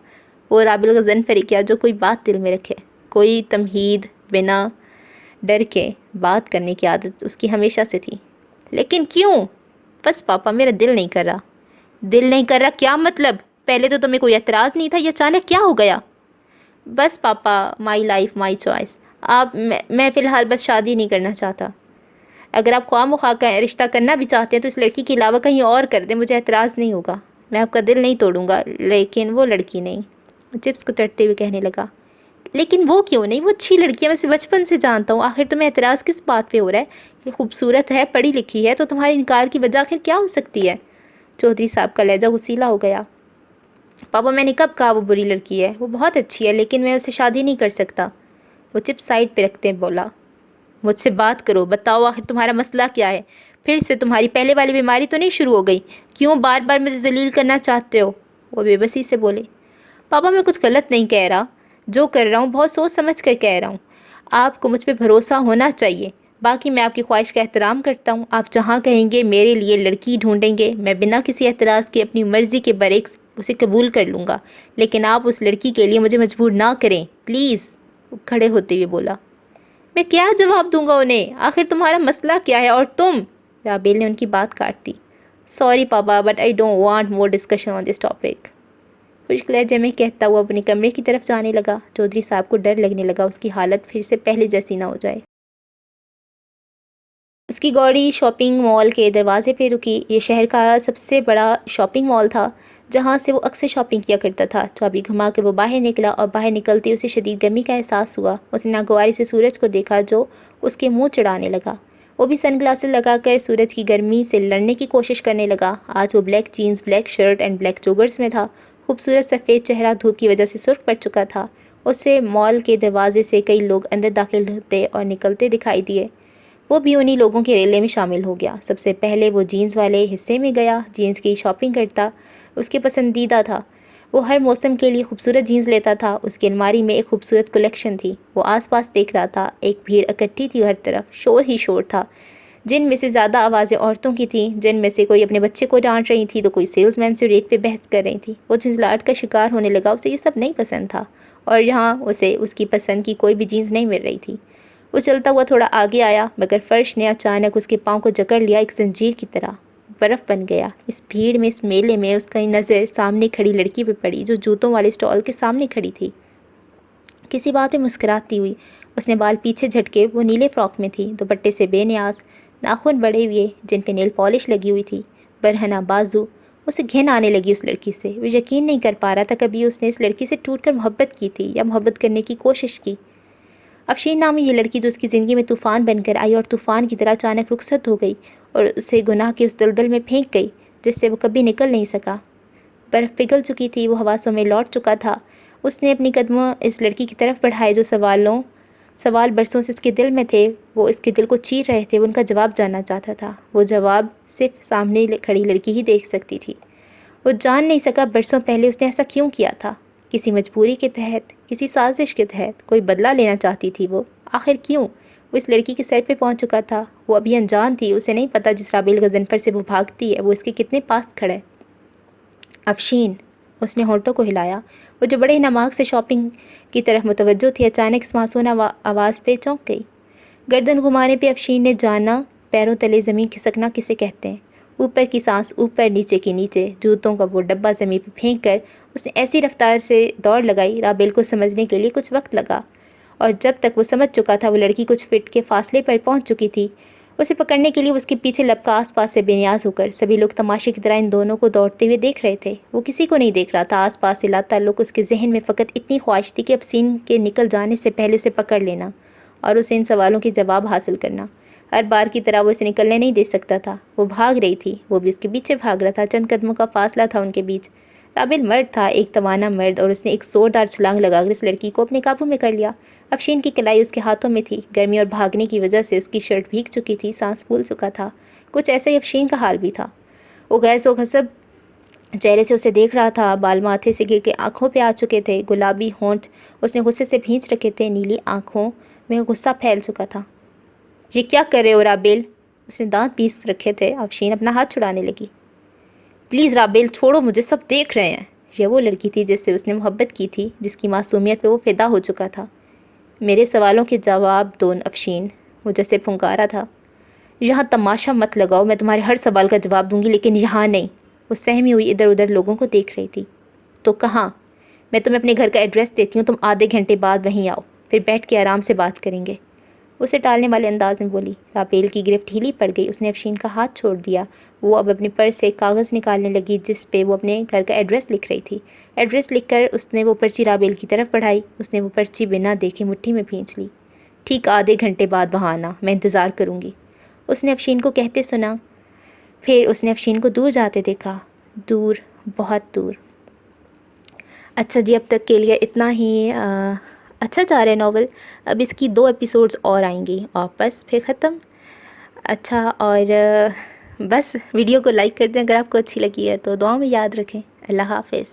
وہ رابیل غضن فری کیا جو کوئی بات دل میں رکھے۔ کوئی تمہید بنا ڈر کے بات کرنے کی عادت اس کی ہمیشہ سے تھی۔ لیکن کیوں؟ بس پاپا میرا دل نہیں کر رہا۔ دل نہیں کر رہا کیا مطلب؟ پہلے تو تمہیں کوئی اعتراض نہیں تھا، یہ اچانک کیا ہو گیا؟ بس پاپا، مائی لائف مائی چوائس۔ میں فی الحال بس شادی نہیں کرنا چاہتا۔ اگر آپ خواہ مخواہ کا رشتہ کرنا بھی چاہتے ہیں تو اس لڑکی کے علاوہ کہیں اور کر دیں، مجھے اعتراض نہیں ہوگا۔ میں آپ کا دل نہیں توڑوں گا، لیکن وہ لڑکی نہیں، چپس کو تڑتے ہوئے کہنے لگا۔ لیکن وہ کیوں نہیں؟ وہ اچھی لڑکی ہے، میں اسے بچپن سے جانتا ہوں۔ آخر تمہیں اعتراض کس بات پہ ہو رہا ہے؟ یہ خوبصورت ہے، پڑھی لکھی ہے، تو تمہارے انکار کی وجہ آخر کیا ہو سکتی ہے؟ چودھری صاحب کا لہجہ غصیلا ہو گیا۔ پاپا میں نے کب کہا وہ بری لڑکی ہے؟ وہ بہت اچھی ہے، لیکن میں اسے شادی نہیں کر سکتا، وہ چپس سائڈ پہ رکھتے بولا۔ مجھ سے بات کرو، بتاؤ آخر تمہارا مسئلہ کیا ہے؟ پھر سے تمہاری پہلے والی بیماری تو نہیں شروع ہو گئی؟ کیوں بار بار مجھے ذلیل کرنا چاہتے ہو؟ وہ بے بسی سے بولے۔ پاپا میں کچھ غلط نہیں کہہ رہا، جو کر رہا ہوں بہت سوچ سمجھ کر کہہ رہا ہوں۔ آپ کو مجھ پہ بھروسہ ہونا چاہیے۔ باقی میں آپ کی خواہش کا احترام کرتا ہوں، آپ جہاں کہیں گے میرے لیے لڑکی ڈھونڈیں گے، میں بنا کسی اعتراض کے اپنی مرضی کے برعکس اسے قبول کر لوں گا، لیکن آپ اس لڑکی کے لیے مجھے مجبور نہ کریں پلیز، وہ کھڑے ہوتے ہوئے بولا۔ میں کیا جواب دوں گا انہیں؟ آخر تمہارا مسئلہ کیا ہے؟ اور تم، رابیل نے ان کی بات کاٹ دی، sorry papa but I don't want more discussion on this topic. خشک لہجے میں کہتا ہوا اپنے کمرے کی طرف جانے لگا. چودھری صاحب کو ڈر لگنے لگا اس کی حالت پھر سے پہلے جیسی نہ ہو جائے. اس کی گاڑی شاپنگ مال کے دروازے پہ رکی. یہ شہر کا سب سے بڑا شاپنگ مال تھا جہاں سے وہ اکثر شاپنگ کیا کرتا تھا. چابی گھما کے وہ باہر نکلا اور باہر نکلتے اسے شدید گرمی کا احساس ہوا. اس نے ناگواری سے سورج کو دیکھا جو اس کے منہ چڑھانے لگا. وہ بھی سن گلاسز لگا کر سورج کی گرمی سے لڑنے کی کوشش کرنے لگا. آج وہ black jeans, black shirt and black joggers میں تھا. خوبصورت سفید چہرہ دھوپ کی وجہ سے سرخ پڑ چکا تھا. اسے مال کے دروازے سے کئی لوگ اندر داخل ہوتے اور نکلتے دکھائی دیے. وہ بھی انہی لوگوں کے ریلے میں شامل ہو گیا. سب سے پہلے وہ جینز والے حصے میں گیا. جینز کی شاپنگ کرتا اس کے پسندیدہ تھا. وہ ہر موسم کے لیے خوبصورت جینز لیتا تھا. اس کی الماری میں ایک خوبصورت کلیکشن تھی. وہ آس پاس دیکھ رہا تھا. ایک بھیڑ اکٹھی تھی ہر طرف. شور ہی شور تھا. جن میں سے زیادہ آوازیں عورتوں کی تھیں. جن میں سے کوئی اپنے بچے کو ڈانٹ رہی تھی تو کوئی سیلز مین سے ریٹ پہ بحث کر رہی تھی. وہ جھنجھلاہٹ کا شکار ہونے لگا. اسے یہ سب نہیں پسند تھا اور یہاں اسے اس کی پسند کی کوئی بھی جینز نہیں مل رہی تھی. وہ چلتا ہوا تھوڑا آگے آیا مگر فرش نے اچانک اس کے پاؤں کو جکڑ لیا. ایک زنجیر کی طرح برف بن گیا. اس بھیڑ میں، اس میلے میں اس کی نظر سامنے کھڑی لڑکی پہ پڑی جو جوتوں والے اسٹال کے سامنے کھڑی تھی. کسی بات پہ مسکراتی ہوئی. اس نے بال پیچھے جھٹکے. وہ نیلے فراک میں تھی. دوپٹے سے بے نیاز، ناخن بڑے ہوئے جن پہ نیل پالش لگی ہوئی تھی، برہنہ بازو. اسے گھن آنے لگی اس لڑکی سے. وہ یقین نہیں کر پا رہا تھا کبھی اس نے اس لڑکی سے ٹوٹ کر محبت کی تھی یا محبت کرنے کی کوشش کی. افشین نامی یہ لڑکی جو اس کی زندگی میں طوفان بن کر آئی اور طوفان کی طرح اچانک رخصت ہو گئی اور اسے گناہ کے اس دلدل میں پھینک گئی جس سے وہ کبھی نکل نہیں سکا. برف پگھل چکی تھی. وہ حواسوں میں لوٹ چکا تھا. اس نے اپنی قدموں اس لڑکی کی طرف بڑھائے جو سوال برسوں سے اس کے دل میں تھے. وہ اس کے دل کو چیر رہے تھے. وہ ان کا جواب جاننا چاہتا تھا. وہ جواب صرف سامنے کھڑی لڑکی ہی دیکھ سکتی تھی. وہ جان نہیں سکا برسوں پہلے اس نے ایسا کیوں کیا تھا. کسی مجبوری کے تحت، کسی سازش کے تحت. کوئی بدلہ لینا چاہتی تھی وہ. آخر کیوں؟ وہ اس لڑکی کے سر پہ پہنچ چکا تھا. وہ ابھی انجان تھی. اسے نہیں پتا جس رابیل غضنفر سے وہ بھاگتی ہے وہ اس کے کتنے پاس کھڑا ہے. افشین، اس نے ہونٹوں کو ہلایا. وہ جو بڑے نماغ سے شاپنگ کی طرف متوجہ تھی اچانک اس معصوم آواز پہ چونک گئی. گردن گھمانے پہ افشین نے جانا پیروں تلے زمین کھسکنا کسے کہتے ہیں. اوپر کی سانس اوپر، نیچے کی نیچے. جوتوں کا وہ ڈبہ زمین پہ پھینک کر اس نے ایسی رفتار سے دوڑ لگائی. رابیل کو سمجھنے کے لیے کچھ وقت لگا اور جب تک وہ سمجھ چکا تھا وہ لڑکی کچھ فٹ کے فاصلے پر پہنچ چکی تھی. اسے پکڑنے کے لیے اس کے پیچھے لپکا آس پاس سے بے نیاز ہو کر. سبھی لوگ تماشے کی طرح ان دونوں کو دوڑتے ہوئے دیکھ رہے تھے. وہ کسی کو نہیں دیکھ رہا تھا. آس پاس سے لاتعلق اس کے ذہن میں فقط اتنی خواہش تھی کہ افشین کے نکل جانے سے پہلے اسے پکڑ لینا اور اسے ان سوالوں کے جواب حاصل کرنا. ہر بار کی طرح وہ اسے نکلنے نہیں دے سکتا تھا. وہ بھاگ رہی تھی. وہ بھی اس کے پیچھے بھاگ رہا تھا. چند قدموں کا فاصلہ تھا ان کے بیچ. رابیل مرد تھا، ایک توانا مرد، اور اس نے ایک زوردار چھلانگ لگا کر اس لڑکی کو اپنے قابو میں کر لیا. افشین کی کلائی اس کے ہاتھوں میں تھی. گرمی اور بھاگنے کی وجہ سے اس کی شرٹ بھیگ چکی تھی. سانس پھول چکا تھا. کچھ ایسا ہی افشین کا حال بھی تھا. وہ غیظ و غضب چہرے سے اسے دیکھ رہا تھا. بال ماتھے سے گر کے آنکھوں پہ آ چکے تھے. گلابی ہونٹ اس نے غصے سے بھینچ رکھے تھے. نیلی آنکھوں میں غصہ پھیل چکا تھا. یہ کیا کر رہے ہو رابیل؟ اس نے دانت پیس رکھے تھے. افشین اپنا ہاتھ چھڑانے لگی. پلیز رابیل چھوڑو مجھے، سب دیکھ رہے ہیں. یہ وہ لڑکی تھی جس سے اس نے محبت کی تھی، جس کی معصومیت پہ وہ فدا ہو چکا تھا. میرے سوالوں کے جواب دو افشین. وہ جیسے پھنکارا تھا. یہاں تماشا مت لگاؤ. میں تمہارے ہر سوال کا جواب دوں گی لیکن یہاں نہیں. وہ سہمی ہوئی ادھر ادھر لوگوں کو دیکھ رہی تھی. تو کہاں؟ میں تمہیں اپنے گھر کا ایڈریس دیتی ہوں. تم آدھے گھنٹے بعد وہیں آؤ، پھر بیٹھ کے آرام سے بات کریں گے. اسے ٹالنے والے انداز میں بولی. رابیل کی گرفت ڈھیلی پڑ گئی. اس نے افشین کا ہاتھ چھوڑ دیا. وہ اب اپنے پرس سے ایک کاغذ نکالنے لگی جس پہ وہ اپنے گھر کا ایڈریس لکھ رہی تھی. ایڈریس لکھ کر اس نے وہ پرچی رابیل کی طرف بڑھائی. اس نے وہ پرچی بنا دیکھے مٹھی میں بھینچ لی. ٹھیک آدھے گھنٹے بعد وہاں آنا، میں انتظار کروں گی، اس نے افشین کو کہتے سنا. پھر اس نے افشین کو دور جاتے دیکھا. دور، بہت دور. اچھا جی، اب تک کے لیے اتنا ہی. اچھا جا رہا ہے ناول. اب اس کی 2 ایپیسوڈز اور آئیں گی اور بس پھر ختم. اچھا، اور بس ویڈیو کو لائک کر دیں اگر آپ کو اچھی لگی ہے تو. دعاؤں میں یاد رکھیں. اللہ حافظ.